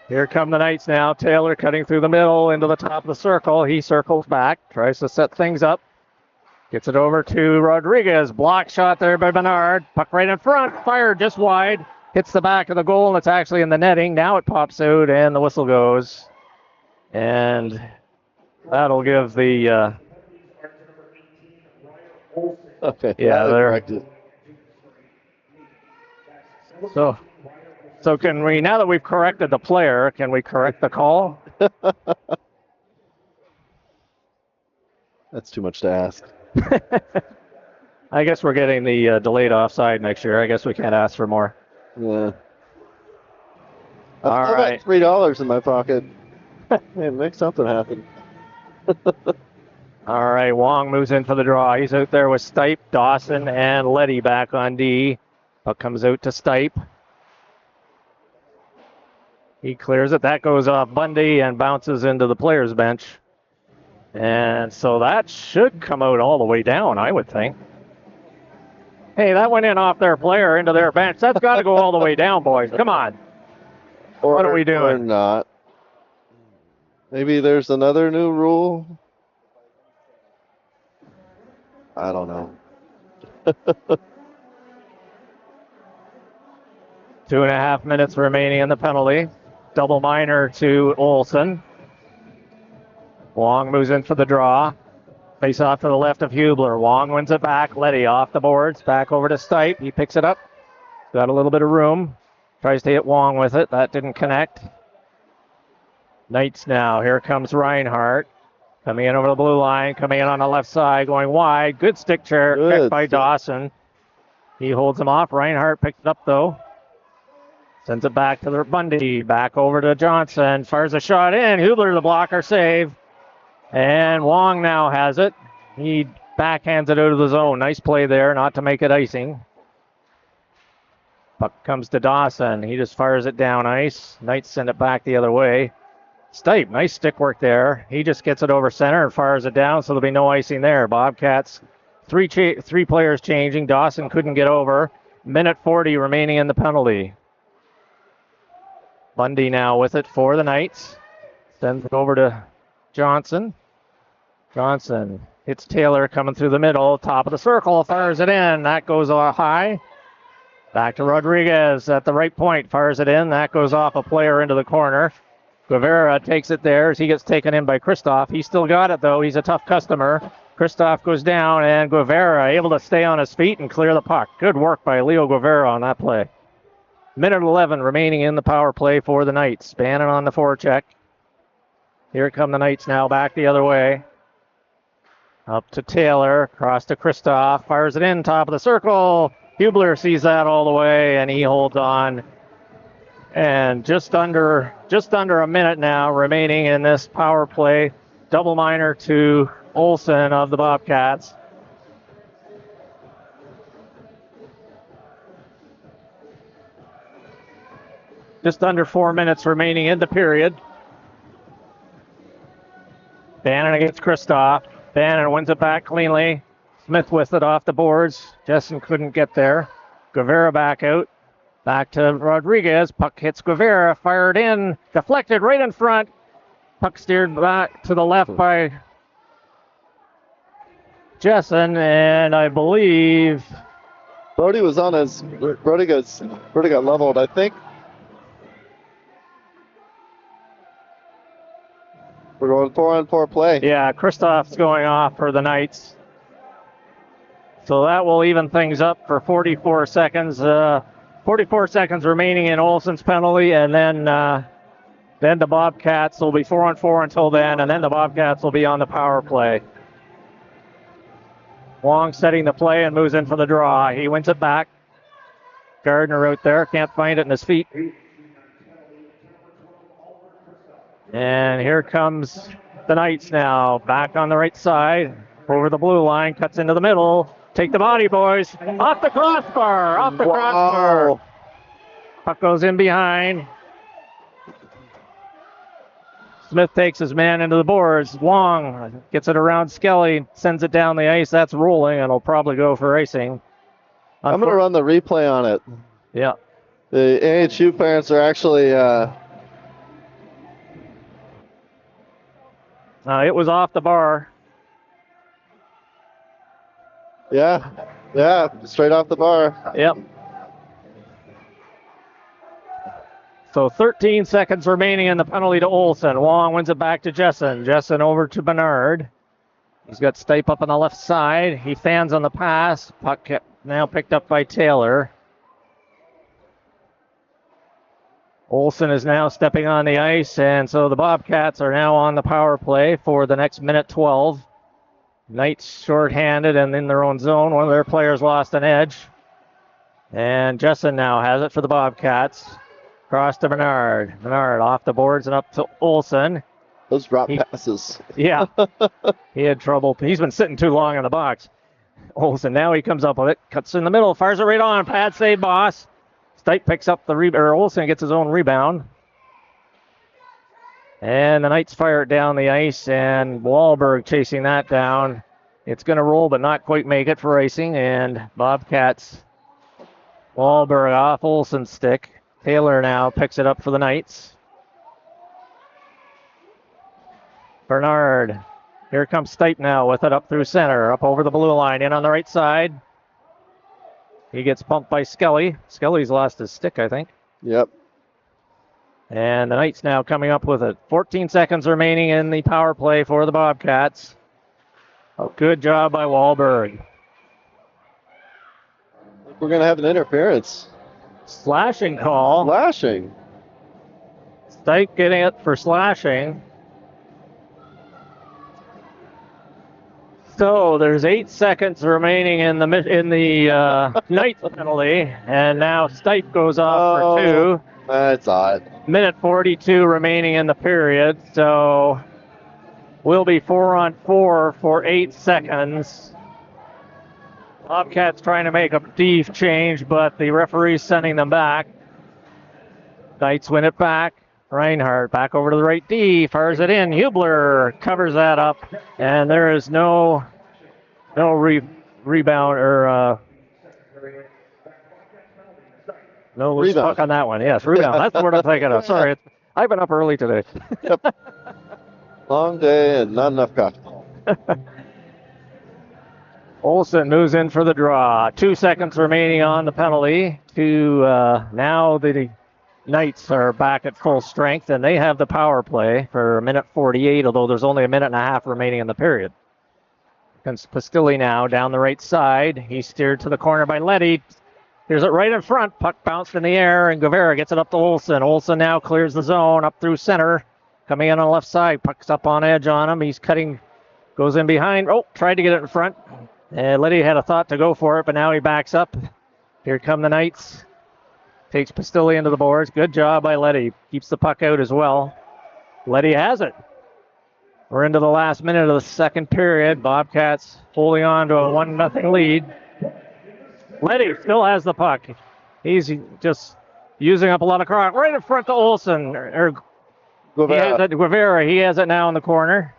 Here come the Knights now. Taylor cutting through the middle into the top of the circle. He circles back, tries to set things up. Gets it over to Rodriguez. Block shot there by Bernard. Puck right in front. Fired just wide. Hits the back of the goal, and it's actually in the netting. Now it pops out, and the whistle goes. And that'll give the... okay. Yeah, they're... corrected. So can we, now that we've corrected the player, can we correct the call? That's too much to ask. I guess we're getting the delayed offside next year. I guess we can't ask for more. Yeah. All right. $3 in my pocket. Hey, make something happen. All right, Wong moves in for the draw. He's out there with Stipe, Dawson, and Letty back on D. Puck comes out to Stipe. He clears it. That goes off Bundy and bounces into the players' bench. And so that should come out all the way down, I would think. Hey, that went in off their player into their bench. That's got to go all the way down, boys. Come on. What are we doing? Or not. Maybe there's another new rule. I don't know. 2.5 minutes remaining in the penalty. Double minor to Olsen. Wong moves in for the draw. Face off to the left of Hubler. Wong wins it back. Letty off the boards. Back over to Stipe. He picks it up. Got a little bit of room. Tries to hit Wong with it. That didn't connect. Knights now. Here comes Reinhardt. Coming in over the blue line. Coming in on the left side. Going wide. Good stick check by Dawson. He holds him off. Reinhardt picked it up though. Sends it back to the Bundy. Back over to Johnson. Fires a shot in. Hubler the blocker save. And Wong now has it. He backhands it out of the zone. Nice play there, not to make it icing. Puck comes to Dawson. He just fires it down ice. Knights send it back the other way. Stipe, nice stick work there. He just gets it over center and fires it down, so there'll be no icing there. Bobcats, three players changing. Dawson couldn't get over. Minute 40 remaining in the penalty. Bundy now with it for the Knights. Sends it over to Johnson. Johnson hits Taylor coming through the middle. Top of the circle, fires it in. That goes high. Back to Rodriguez at the right point. Fires it in. That goes off a player into the corner. Guevara takes it there as he gets taken in by Christoph. He's still got it, though. He's a tough customer. Christoph goes down, and Guevara able to stay on his feet and clear the puck. Good work by Leo Guevara on that play. Minute 11 remaining in the power play for the Knights. Bannon on the forecheck. Here come the Knights now back the other way. Up to Taylor, across to Christoph, fires it in, top of the circle. Hubler sees that all the way, and he holds on. And just under a minute now remaining in this power play. Double minor to Olsen of the Bobcats. Just under 4 minutes remaining in the period. Bannon against Christoph. Bannon wins it back cleanly. Smith with it off the boards. Jessen couldn't get there. Guevara back out. Back to Rodriguez. Puck hits Guevara. Fired in. Deflected right in front. Puck steered back to the left by Jessen. And I believe Brody was on his. Brody got leveled, I think. We're going 4-on-4 play. Yeah, Christoph's going off for the Knights. So that will even things up for 44 seconds. 44 seconds remaining in Olsen's penalty, and then the Bobcats will be 4-on-4 until then, and then the Bobcats will be on the power play. Wong setting the play and moves in for the draw. He wins it back. Gardner out there, can't find it in his feet. And here comes the Knights now. Back on the right side. Over the blue line. Cuts into the middle. Take the body, boys. Off the crossbar. Off the crossbar. Puck goes in behind. Smith takes his man into the boards. Wong gets it around Skelly. Sends it down the ice. That's rolling, and it'll probably go for icing. I'm going to run the replay on it. Yeah. The AHU parents are actually... it was off the bar. Yeah, straight off the bar. Yep. So 13 seconds remaining in the penalty to Olsen. Wong wins it back to Jessen. Jessen over to Bernard. He's got Stipe up on the left side. He fans on the pass. Puck now picked up by Taylor. Olsen is now stepping on the ice, and so the Bobcats are now on the power play for the next minute 12. Knights shorthanded and in their own zone. One of their players lost an edge. And Jessen now has it for the Bobcats. Cross to Bernard. Bernard off the boards and up to Olsen. Those drop passes. Yeah. He had trouble. He's been sitting too long in the box. Olsen, now he comes up with it. Cuts in the middle. Fires it right on. Pad save, boss. Stipe picks up the rebound. Olsen gets his own rebound. And the Knights fire it down the ice, and Wahlberg chasing that down. It's going to roll, but not quite make it for icing. And Bobcats, Wahlberg off Olsen's stick. Taylor now picks it up for the Knights. Bernard. Here comes Stipe now with it up through center, up over the blue line, in on the right side. He gets bumped by Skelly. Skelly's lost his stick, I think. Yep. And the Knights now coming up with it. 14 seconds remaining in the power play for the Bobcats. A good job by Wahlberg. We're going to have an interference. Slashing call. Slashing. Stike getting it for slashing. So there's 8 seconds remaining in the Knights penalty, and now Stike goes off for 2. That's odd. Minute 42 remaining in the period, so we'll be 4-on-4 for 8 seconds. Bobcats trying to make a D change, but the referee's sending them back. Knights win it back. Reinhardt back over to the right D, fires it in. Hubler covers that up, and there is no rebound or no loose puck on that one. Yes, rebound. That's the word I'm thinking of. Sorry, I've been up early today. Yep. Long day and not enough coffee. Olsen moves in for the draw. 2 seconds remaining on the penalty. Now the Knights are back at full strength, and they have the power play for minute 48, although there's only a minute and a half remaining in the period. Comes Pastilli now down the right side. He's steered to the corner by Letty. Here's it right in front. Puck bounced in the air, and Guevara gets it up to Olsen. Olsen now clears the zone up through center. Coming in on the left side. Puck's up on edge on him. He's cutting, goes in behind. Oh, tried to get it in front. Letty had a thought to go for it, but now he backs up. Here come the Knights. Takes Pastilli into the boards. Good job by Letty. Keeps the puck out as well. Letty has it. We're into the last minute of the second period. Bobcats holding on to a 1-0 lead. Letty still has the puck. He's just using up a lot of clock. Right in front to Olsen. Guevara. He has it now in the corner.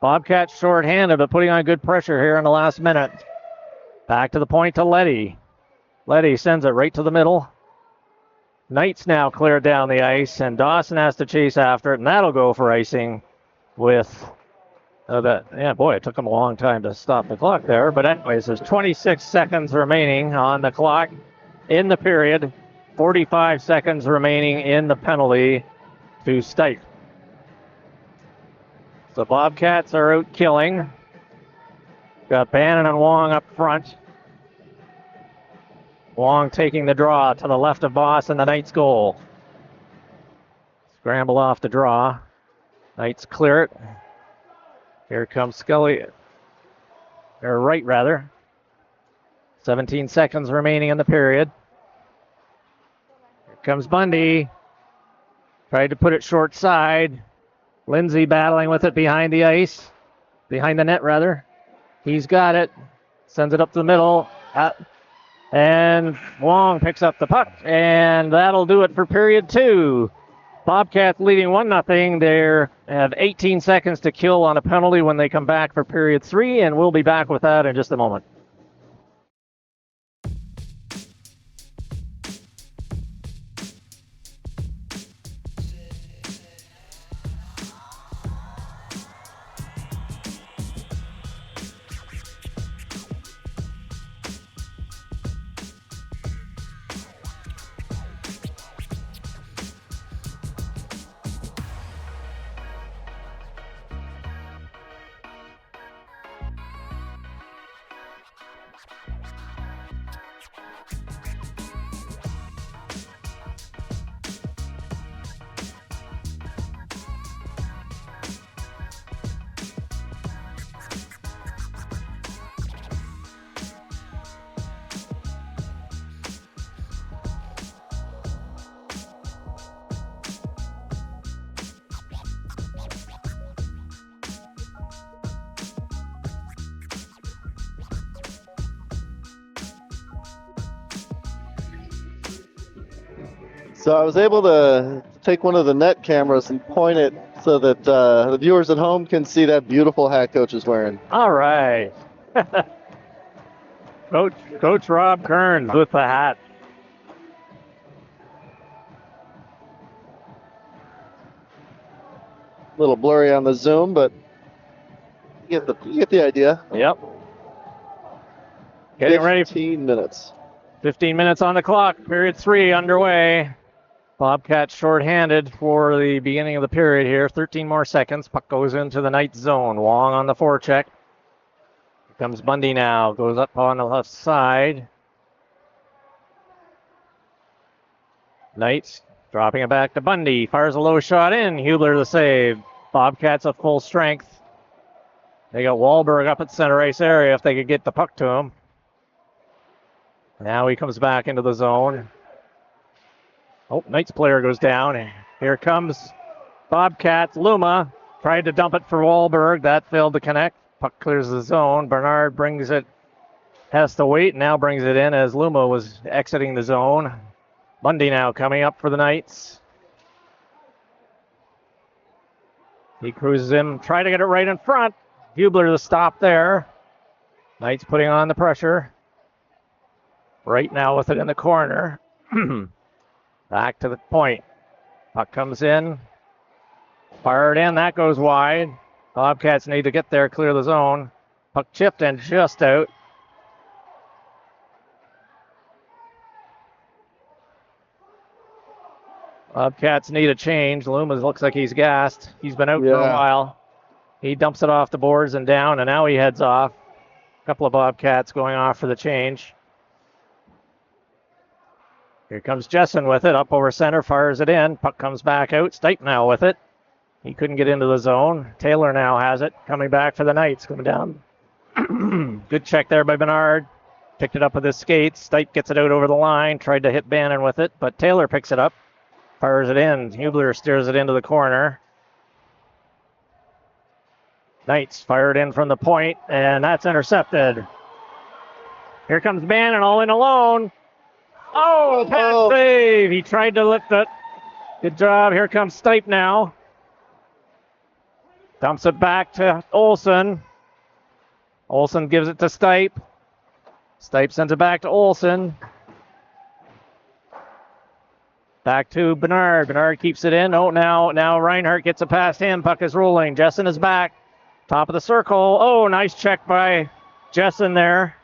Bobcats short-handed, but putting on good pressure here in the last minute. Back to the point to Letty. Letty sends it right to the middle. Knights now cleared down the ice, and Dawson has to chase after it, and that'll go for icing with it took him a long time to stop the clock there. But anyways, there's 26 seconds remaining on the clock in the period. 45 seconds remaining in the penalty to Stike. The Bobcats are out killing. Got Bannon and Wong up front. Wong taking the draw to the left of Boss and the Knights goal. Scramble off the draw. Knights clear it. Here comes Scully. Or Wright, rather. 17 seconds remaining in the period. Here comes Bundy. Tried to put it short side. Lindsay battling with it behind the ice. Behind the net, rather. He's got it. Sends it up to the middle. And Wong picks up the puck, and that'll do it for period 2. Bobcats leading 1-0. They have 18 seconds to kill on a penalty when they come back for period 3, and we'll be back with that in just a moment. So I was able to take one of the net cameras and point it so that the viewers at home can see that beautiful hat Coach is wearing. All right. Coach Rob Kearns with the hat. A little blurry on the zoom, but you get the idea. Yep. Getting ready. 15 minutes. 15 minutes on the clock. Period 3 underway. Bobcats shorthanded for the beginning of the period here. 13 more seconds. Puck goes into the Knights zone. Wong on the forecheck. Here comes Bundy now. Goes up on the left side. Knights dropping it back to Bundy. Fires a low shot in. Hubler the save. Bobcats at full strength. They got Wahlberg up at center ice area if they could get the puck to him. Now he comes back into the zone. Oh, Knights player goes down. Here comes Bobcats. Luma tried to dump it for Wahlberg. That failed to connect. Puck clears the zone. Bernard brings it, has to wait, now brings it in as Luma was exiting the zone. Bundy now coming up for the Knights. He cruises him, try to get it right in front. Hubler the stop there. Knights putting on the pressure. Right now with it in the corner. Back to the point. Puck comes in. Fired in. That goes wide. Bobcats need to get there, clear the zone. Puck chipped and just out. Bobcats need a change. Loomis looks like he's gassed. He's been out for a while. He dumps it off the boards and down, and now he heads off. A couple of Bobcats going off for the change. Here comes Jessen with it, up over center, fires it in. Puck comes back out. Stipe now with it. He couldn't get into the zone. Taylor now has it, coming back for the Knights, coming down. Good check there by Bernard. Picked it up with his skates. Stipe gets it out over the line, tried to hit Bannon with it, but Taylor picks it up, fires it in. Hubler steers it into the corner. Knights fired in from the point, and that's intercepted. Here comes Bannon all in alone. Oh, pad save. He tried to lift it. Good job. Here comes Stipe now. Dumps it back to Olsen. Olsen gives it to Stipe. Stipe sends it back to Olsen. Back to Bernard. Bernard keeps it in. Oh, now Reinhardt gets it past him. Puck is rolling. Jessen is back. Top of the circle. Oh, nice check by Jessen there.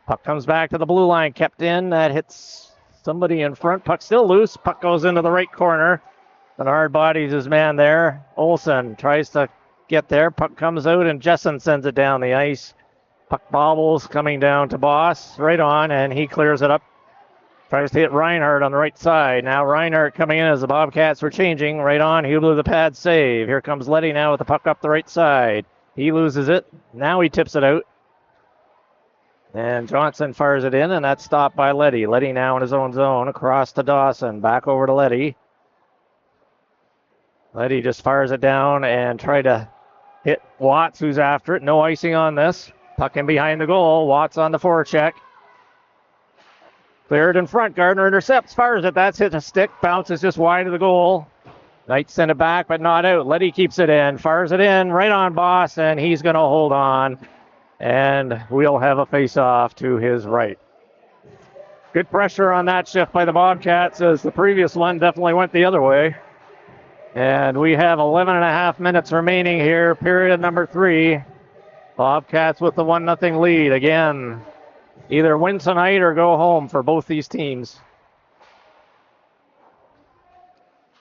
Puck comes back to the blue line, kept in. That hits somebody in front. Puck still loose. Puck goes into the right corner. Bernard bodies his man there. Olsen tries to get there. Puck comes out, and Jessen sends it down the ice. Puck bobbles, coming down to Boss. Right on, and he clears it up. Tries to hit Reinhardt on the right side. Now Reinhardt coming in as the Bobcats were changing. Right on, Hubler the pad save. Here comes Leddy now with the puck up the right side. He loses it. Now he tips it out. And Johnson fires it in, and that's stopped by Leddy. Leddy now in his own zone, across to Dawson, back over to Leddy. Leddy just fires it down and try to hit Watts, who's after it. No icing on this. Puck in behind the goal. Watts on the forecheck. Cleared in front. Gardner intercepts, fires it. That's hit a stick. Bounces just wide of the goal. Knights send it back, but not out. Leddy keeps it in. Fires it in. Right on Boss, and he's going to hold on. And we'll have a face-off to his right. Good pressure on that shift by the Bobcats, as the previous one definitely went the other way. And we have 11 and a half minutes remaining here, period number 3. Bobcats with the 1-0 lead. Again, either win tonight or go home for both these teams.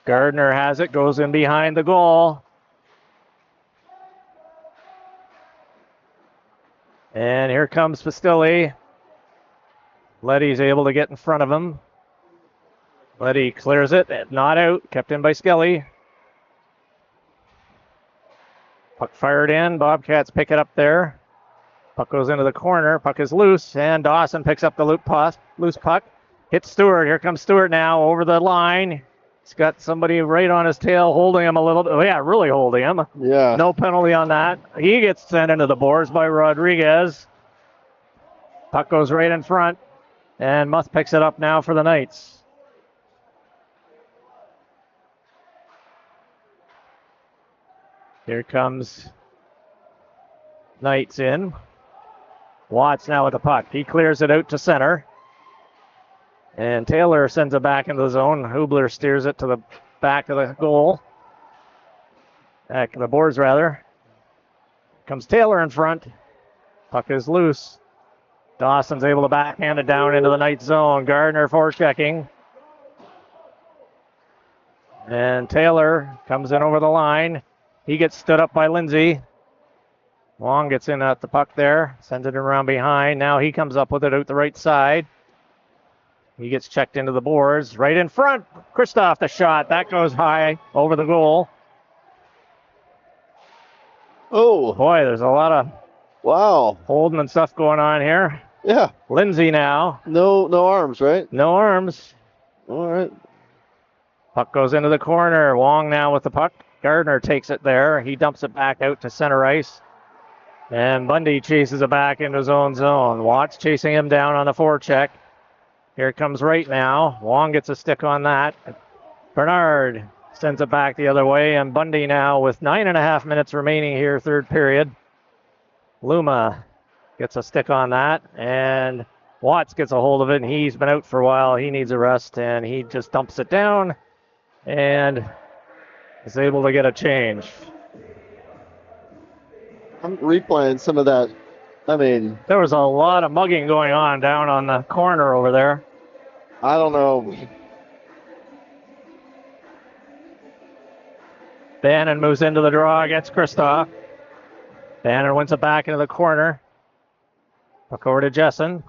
Gardner has it, goes in behind the goal. And here comes Pastilli. Leddy's able to get in front of him. Leddy clears it, not out, kept in by Skelly. Puck fired in, Bobcats pick it up there. Puck goes into the corner, puck is loose, and Dawson picks up the loose puck. Hits Stewart, here comes Stewart now over the line. He's got somebody right on his tail holding him a little bit. Oh, yeah, really holding him. Yeah. No penalty on that. He gets sent into the boards by Rodriguez. Puck goes right in front, and Muth picks it up now for the Knights. Here comes Knights in. Watts now with the puck. He clears it out to center. And Taylor sends it back into the zone. Hubler steers it to the back of the goal. Back of the boards, rather. Comes Taylor in front. Puck is loose. Dawson's able to backhand it down into the Knights zone. Gardner forechecking. And Taylor comes in over the line. He gets stood up by Lindsay. Long gets in at the puck there. Sends it around behind. Now he comes up with it out the right side. He gets checked into the boards. Right in front. Kristoff the shot. That goes high over the goal. Oh. Boy, there's a lot of holding and stuff going on here. Yeah. Lindsay now. No arms, right? No arms. All right. Puck goes into the corner. Wong now with the puck. Gardner takes it there. He dumps it back out to center ice. And Bundy chases it back into his own zone. Watts chasing him down on the forecheck. Here it comes right now. Wong gets a stick on that. Bernard sends it back the other way. And Bundy now with 9.5 minutes remaining here, third period. Luma gets a stick on that. And Watts gets a hold of it. And he's been out for a while. He needs a rest. And he just dumps it down. And is able to get a change. I'm replaying some of that. I mean, there was a lot of mugging going on down on the corner over there. I don't know. Bannon moves into the draw against Kristoff. Bannon wins it back into the corner. Puck over to Jessen.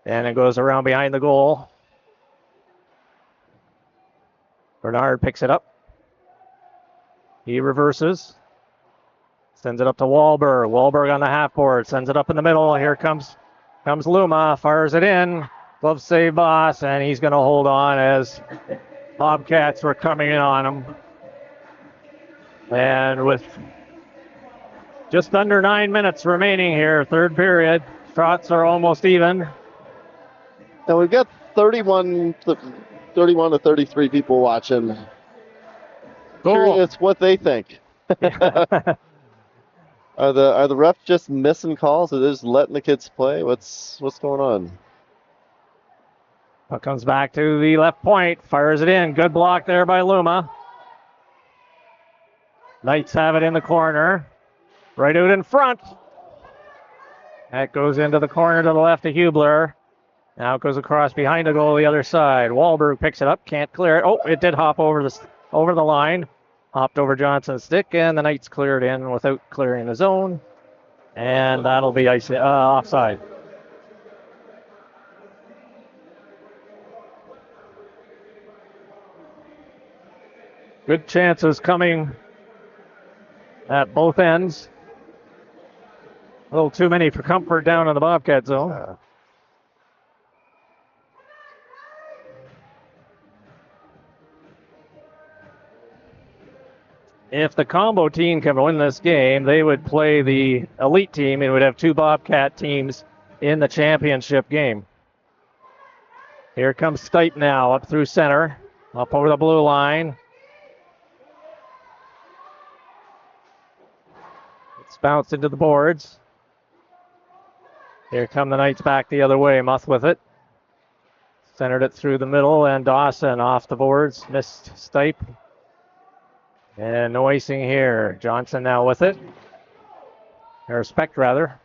Bannon goes around behind the goal. Bernard picks it up. He reverses. Sends it up to Wahlberg. Wahlberg on the half board. Sends it up in the middle. Here comes Luma. Fires it in. Glove save Boss. And he's going to hold on as Bobcats were coming in on him. And with just under 9 minutes remaining here, third period, shots are almost even. And we've got 31 to 33 people watching. Curious what they think. Are the refs just missing calls? Or they're just letting the kids play? What's going on? Puck comes back to the left point. Fires it in. Good block there by Luma. Knights have it in the corner. Right out in front. That goes into the corner to the left of Hubler. Now it goes across behind the goal the other side. Wahlberg picks it up. Can't clear it. Oh, it did hop over the line. Hopped over Johnson's stick, and the Knights cleared in without clearing the zone. And that'll be offside. Good chances coming at both ends. A little too many for comfort down in the Bobcat zone. If the combo team can win this game, they would play the elite team and would have two Bobcat teams in the championship game. Here comes Stipe now up through center, up over the blue line. It's bounced into the boards. Here come the Knights back the other way. Muth with it. Centered it through the middle, and Dawson off the boards. Missed Stipe. And no icing here. Johnson now with it. Or Specht, rather.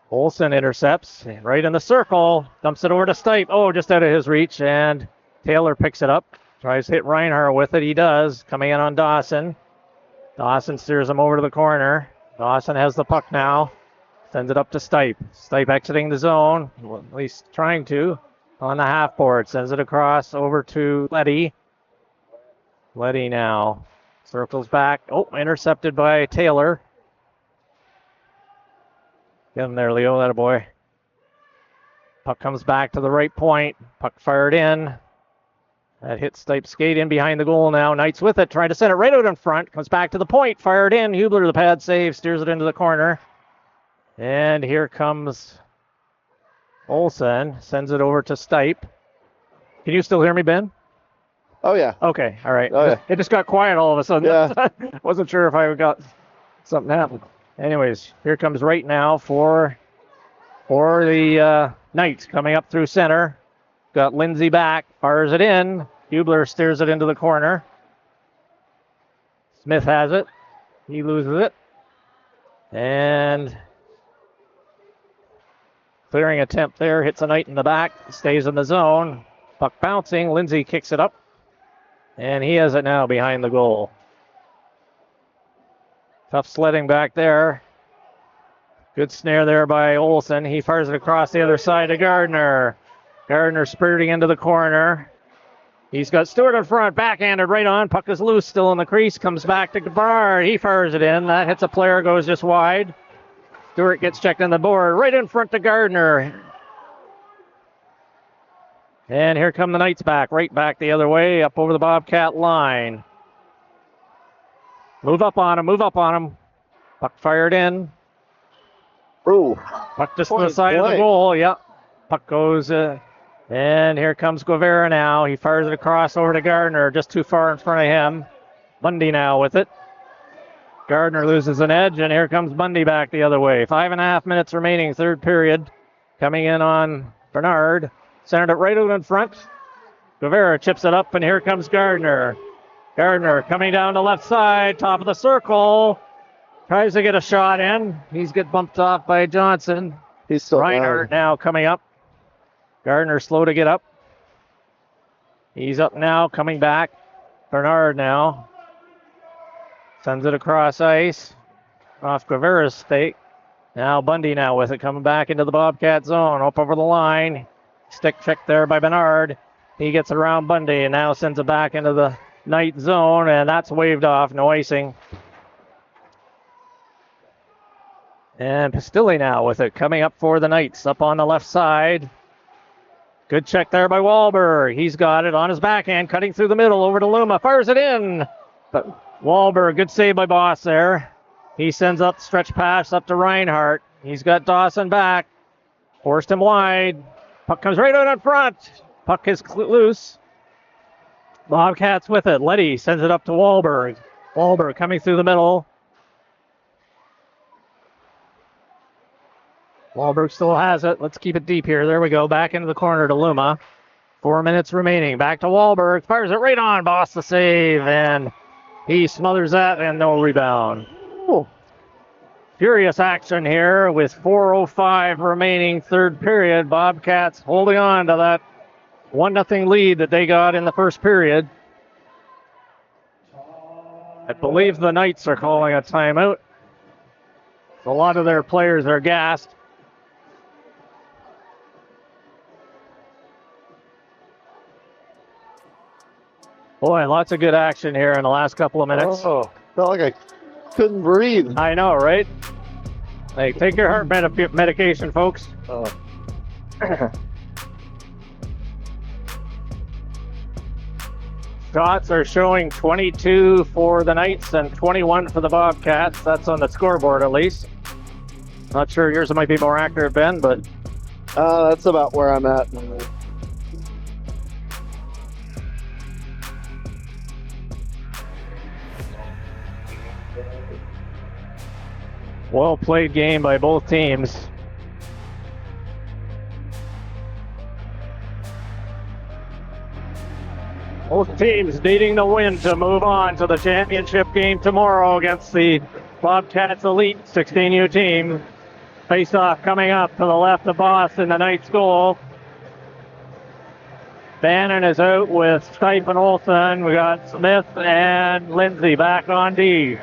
Olsen intercepts. Right in the circle. Dumps it over to Stipe. Oh, just out of his reach. And Taylor picks it up. Tries to hit Reinhardt with it. He does. Coming in on Dawson. Dawson steers him over to the corner. Dawson has the puck now. Sends it up to Stipe. Stipe exiting the zone. Well, at least trying to. On the half board. Sends it across over to Letty. Letty now circles back. Oh, intercepted by Taylor. Get him there, Leo. That a boy. Puck comes back to the right point. Puck fired in. That hits Stipe's skate in behind the goal now. Knights with it. Trying to send it right out in front. Comes back to the point. Fired in. Hubler the pad save. Steers it into the corner. And here comes Olsen. Sends it over to Stipe. Can you still hear me, Ben? Oh, yeah. Okay, all right. Oh, yeah. It just got quiet all of a sudden. Yeah. Wasn't sure if I got something happened. Anyways, here comes right now for the Knights coming up through center. Got Lindsay back, fires it in. Hubler steers it into the corner. Smith has it. He loses it. And clearing attempt there, hits a Knight in the back, stays in the zone. Puck bouncing, Lindsay kicks it up. And he has it now behind the goal. Tough sledding back there. Good snare there by Olsen. He fires it across the other side to Gardner. Gardner spurting into the corner. He's got Stewart in front, backhanded right on. Puck is loose, still in the crease. Comes back to Bard. He fires it in. That hits a player, goes just wide. Stewart gets checked on the board. Right in front to Gardner. And here come the Knights back. Right back the other way, up over the Bobcat line. Move up on him. Puck fired in. Ooh. Puck just to the side of the goal. Yep. Puck goes, and here comes Guevara now. He fires it across over to Gardner, just too far in front of him. Bundy now with it. Gardner loses an edge, and here comes Bundy back the other way. 5.5 minutes remaining, third period. Coming in on Bernard. Centered it right out in front. Guevara chips it up, and here comes Gardner. Gardner coming down the left side, top of the circle. Tries to get a shot in. He's get bumped off by Johnson. He's still Reinhardt now coming up. Gardner slow to get up. He's up now, coming back. Bernard now. Sends it across ice. Off Guevara's stake. Now Bundy now with it, coming back into the Bobcat zone. Up over the line. Stick check there by Bernard. He gets around Bundy and now sends it back into the Knight zone, and that's waved off. No icing. And Pastilli now with it, coming up for the Knights, up on the left side. Good check there by Wahlberg. He's got it on his backhand, cutting through the middle over to Luma. Fires it in. But Wahlberg, good save by Boss there. He sends up stretch pass up to Reinhardt. He's got Dawson back. Forced him wide. Puck comes right out in front. Puck is loose. Bobcats with it. Letty sends it up to Wahlberg. Wahlberg coming through the middle. Wahlberg still has it. Let's keep it deep here. There we go. Back into the corner to Luma. 4 minutes remaining. Back to Wahlberg. Fires it right on. Boss the save. And he smothers that and no rebound. Ooh. Furious action here with 4:05 remaining third period. Bobcats holding on to that 1-0 lead that they got in the first period. I believe the Knights are calling a timeout. A lot of their players are gassed. Boy, lots of good action here in the last couple of minutes. Oh, felt like I couldn't breathe. I know, right? Hey, take your heart medication, folks. Oh. Shots are showing 22 for the Knights and 21 for the Bobcats. That's on the scoreboard, at least. Not sure yours might be more accurate, Ben, but... That's about where I'm at. Well played game by both teams. Both teams needing the win to move on to the championship game tomorrow against the Bobcats Elite 16U team. Face-off coming up to the left of Boss in the Knights goal. Bannon is out with Stipe and Olsen. We got Smith and Lindsay back on D.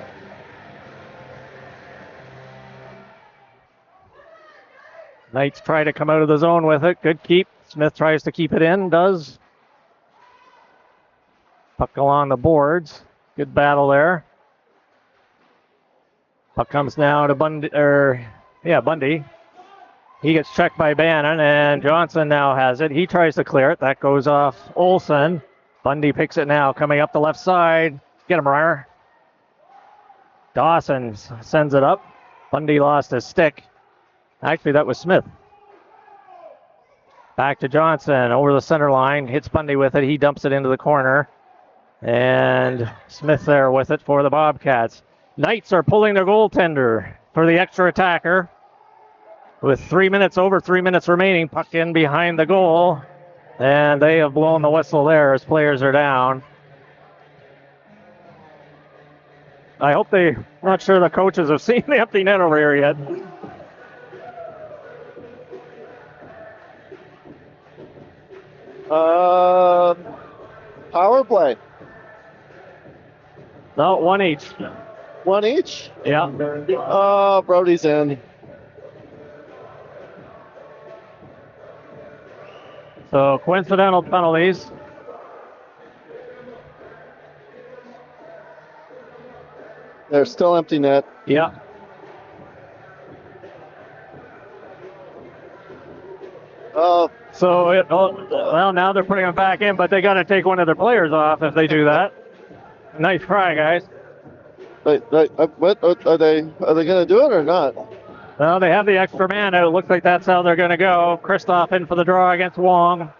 Knights try to come out of the zone with it. Good keep. Smith tries to keep it in. Does. Puck along the boards. Good battle there. Puck comes now to Bundy. Bundy. He gets checked by Bannon, and Johnson now has it. He tries to clear it. That goes off Olsen. Bundy picks it now, coming up the left side. Get him, Ryer. Dawson sends it up. Bundy lost his stick. Actually, that was Smith. Back to Johnson over the center line. Hits Bundy with it. He dumps it into the corner. And Smith there with it for the Bobcats. Knights are pulling their goaltender for the extra attacker. With 3 minutes remaining. Puck in behind the goal. And they have blown the whistle there as players are down. I hope not sure the coaches have seen the empty net over here yet. Power play. No, one each. One each? Yeah. Oh, Brody's in. So coincidental penalties. There's still empty net. Yeah. Oh. So, well, now they're putting them back in, but they got to take one of their players off if they do that. Nice try, guys. What are they going to do it or not? Well, they have the extra man. It looks like that's how they're going to go. Kristoff in for the draw against Wong.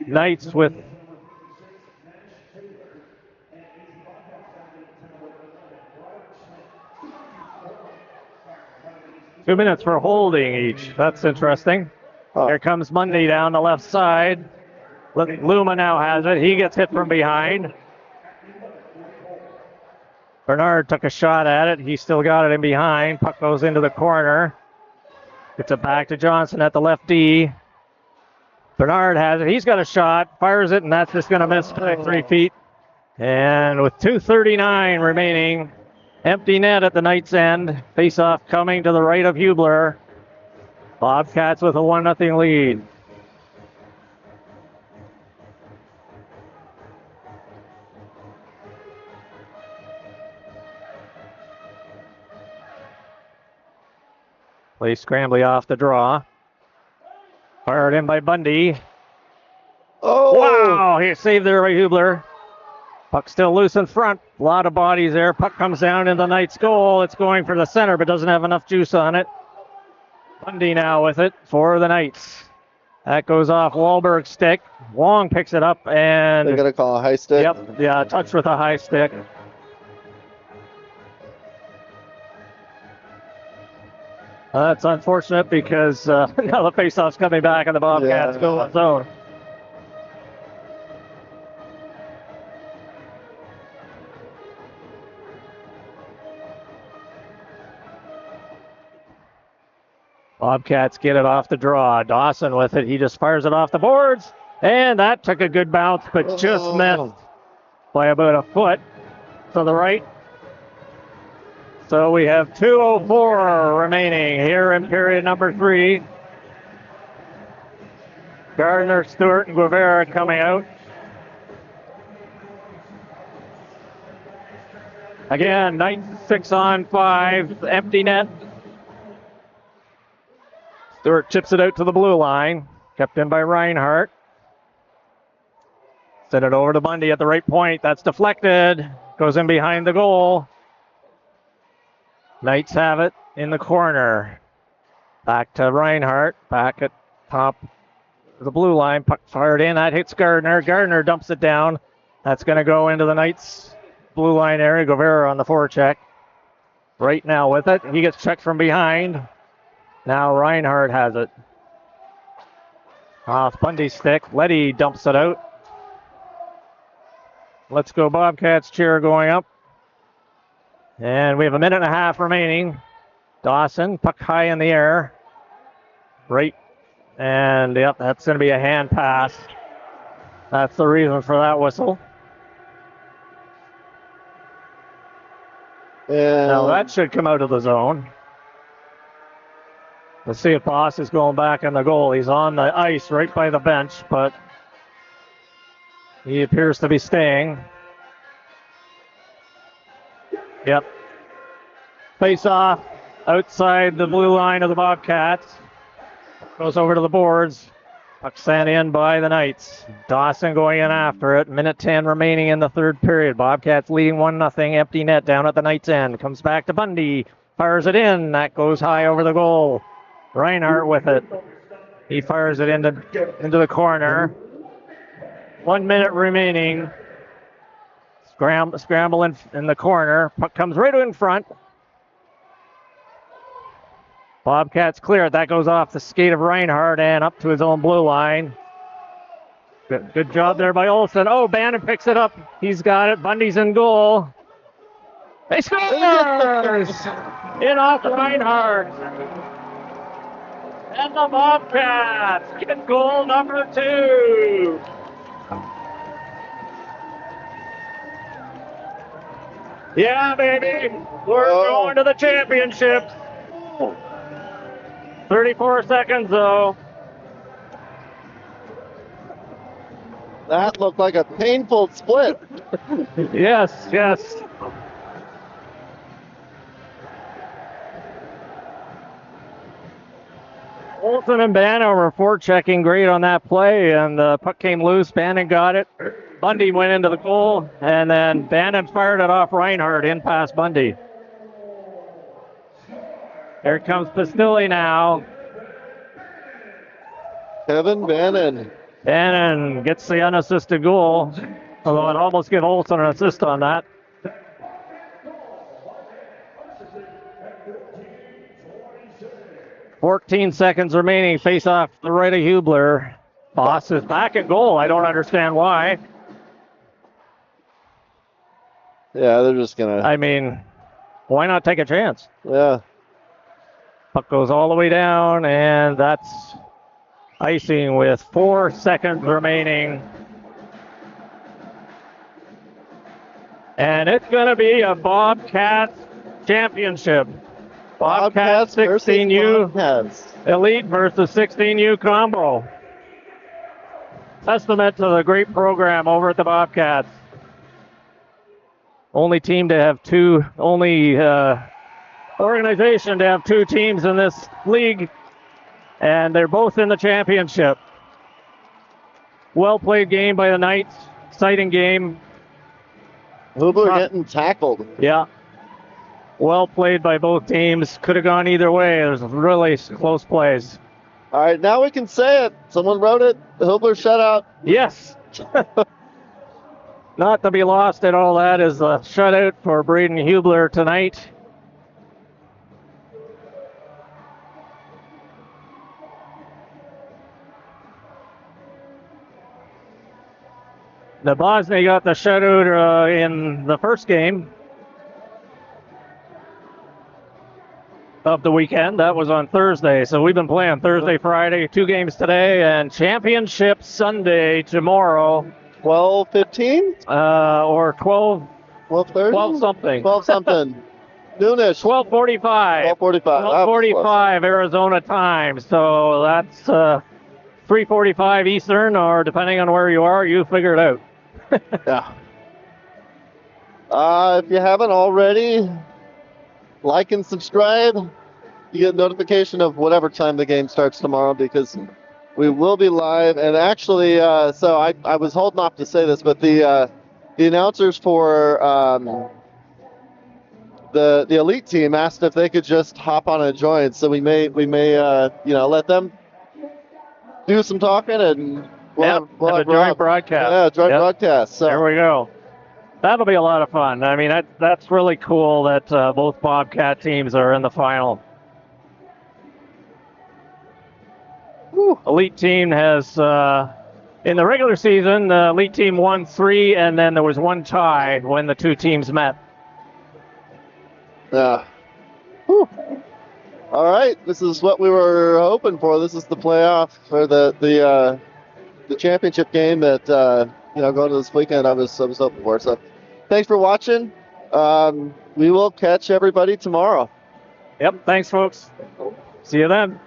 Knights with two minutes for holding each. That's interesting. Here comes Mundy down the left side. Luma now has it. He gets hit from behind. Bernard took a shot at it. He still got it in behind. Puck goes into the corner. Gets it back to Johnson at the left D. Bernard has it. He's got a shot. Fires it, and that's just going to miss 3 feet. And with 2:39 remaining, empty net at the Knights' end. Face-off coming to the right of Hubler. Bobcats with a 1-0 lead. Play Scrambly off the draw. Fired in by Bundy. Oh! Wow! He saved there by Hubler. Puck still loose in front. A lot of bodies there. Puck comes down in the Knights' goal. It's going for the center, but doesn't have enough juice on it. Bundy now with it for the Knights. That goes off Wahlberg's stick. Wong picks it up and... They're going to call a high stick? Yep, yeah, touch with a high stick. That's unfortunate because now the faceoff's coming back and the Bobcats go in zone. Bobcats get it off the draw. Dawson with it. He just fires it off the boards. And that took a good bounce, but just missed by about a foot to the right. So we have 2:04 remaining here in period number 3. Gardner, Stewart, and Guevara coming out. Again, Knights 6-on-5, empty net. Stewart chips it out to the blue line, kept in by Reinhardt. Send it over to Bundy at the right point. That's deflected. Goes in behind the goal. Knights have it in the corner. Back to Reinhardt. Back at top of the blue line. Puck fired in. That hits Gardner. Gardner dumps it down. That's going to go into the Knights blue line area. Guevara on the forecheck. Right now with it. He gets checked from behind. Now Reinhardt has it. Off Bundy's stick. Letty dumps it out. Let's go Bobcats cheer going up. And we have a minute and a half remaining. Dawson, puck high in the air. Right. And, yep, that's going to be a hand pass. That's the reason for that whistle. And now that should come out of the zone. Let's see if Boss is going back in the goal. He's on the ice right by the bench, but he appears to be staying. Yep. Face off outside the blue line of the Bobcats. Goes over to the boards. Puck sent in by the Knights. Dawson going in after it. Minute 10 remaining in the third period. Bobcats leading 1-0. Empty net down at the Knights' end. Comes back to Bundy. Fires it in. That goes high over the goal. Reinhardt with it. He fires it into the corner. 1 minute remaining. Scramble in the corner. Puck comes right in front. Bobcats clear it. That goes off the skate of Reinhardt and up to his own blue line. Good job there by Olsen. Oh, Bannon picks it up. He's got it. Bundy's in goal. They scores! In off Reinhardt. And the Bobcats get goal number 2. Yeah, baby. We're going to the championship. 34 seconds, though. That looked like a painful split. Yes, yes. Olsen and Bannon were forechecking great on that play, and the puck came loose. Bannon got it. Bundy went into the goal, and then Bannon fired it off Reinhardt in past Bundy. Here comes Pastilli now. Kevin Bannon. Bannon gets the unassisted goal, although it almost gave Olsen an assist on that. "14 seconds remaining. Face off the right of Hubler. Boss is back at goal. I don't understand why. Yeah, they're just gonna. I mean, why not take a chance? Yeah. Puck goes all the way down, and that's icing with 4 seconds remaining. And it's going to be a Bobcats championship. Bobcats 16U Bobcats. Elite versus 16U Combo. Testament to the great program over at the Bobcats. Only team to have organization to have 2 teams in this league, and they're both in the championship. Well played game by the Knights. Exciting game. Hubler getting tackled. Yeah. Well played by both teams. Could have gone either way. It was really close plays. All right, now we can say it. Someone wrote it. The Hubler shutout. Yes. Not to be lost in all that is a shutout for Braden Hubler tonight. The Bosnia got the shutout in the first game of the weekend. That was on Thursday. So we've been playing Thursday, Friday, 2 games today, and championship Sunday tomorrow. 12:15? Or 12. 12:30? 12 something. 12 something. Noonish. 12:45. 12:45. 12:45 Arizona time. So that's 3:45 Eastern, or depending on where you are, you figure it out. Yeah. If you haven't already, like and subscribe. You get notification of whatever time the game starts tomorrow, because we will be live. And actually, so I was holding off to say this, but the announcers for the elite team asked if they could just hop on and join. So we may let them do some talking, and we'll have a joint broadcast. Yeah, joint broadcast. So there we go. That'll be a lot of fun. I mean, that's really cool that both Bobcat teams are in the final. Whew. Elite team has, in the regular season, the elite team won 3, and then there was 1 tie when the 2 teams met. Yeah. Whew. All right, this is what we were hoping for. This is the playoff for the championship game that going to this weekend. I was hoping for. So, thanks for watching. We will catch everybody tomorrow. Yep. Thanks, folks. See you then.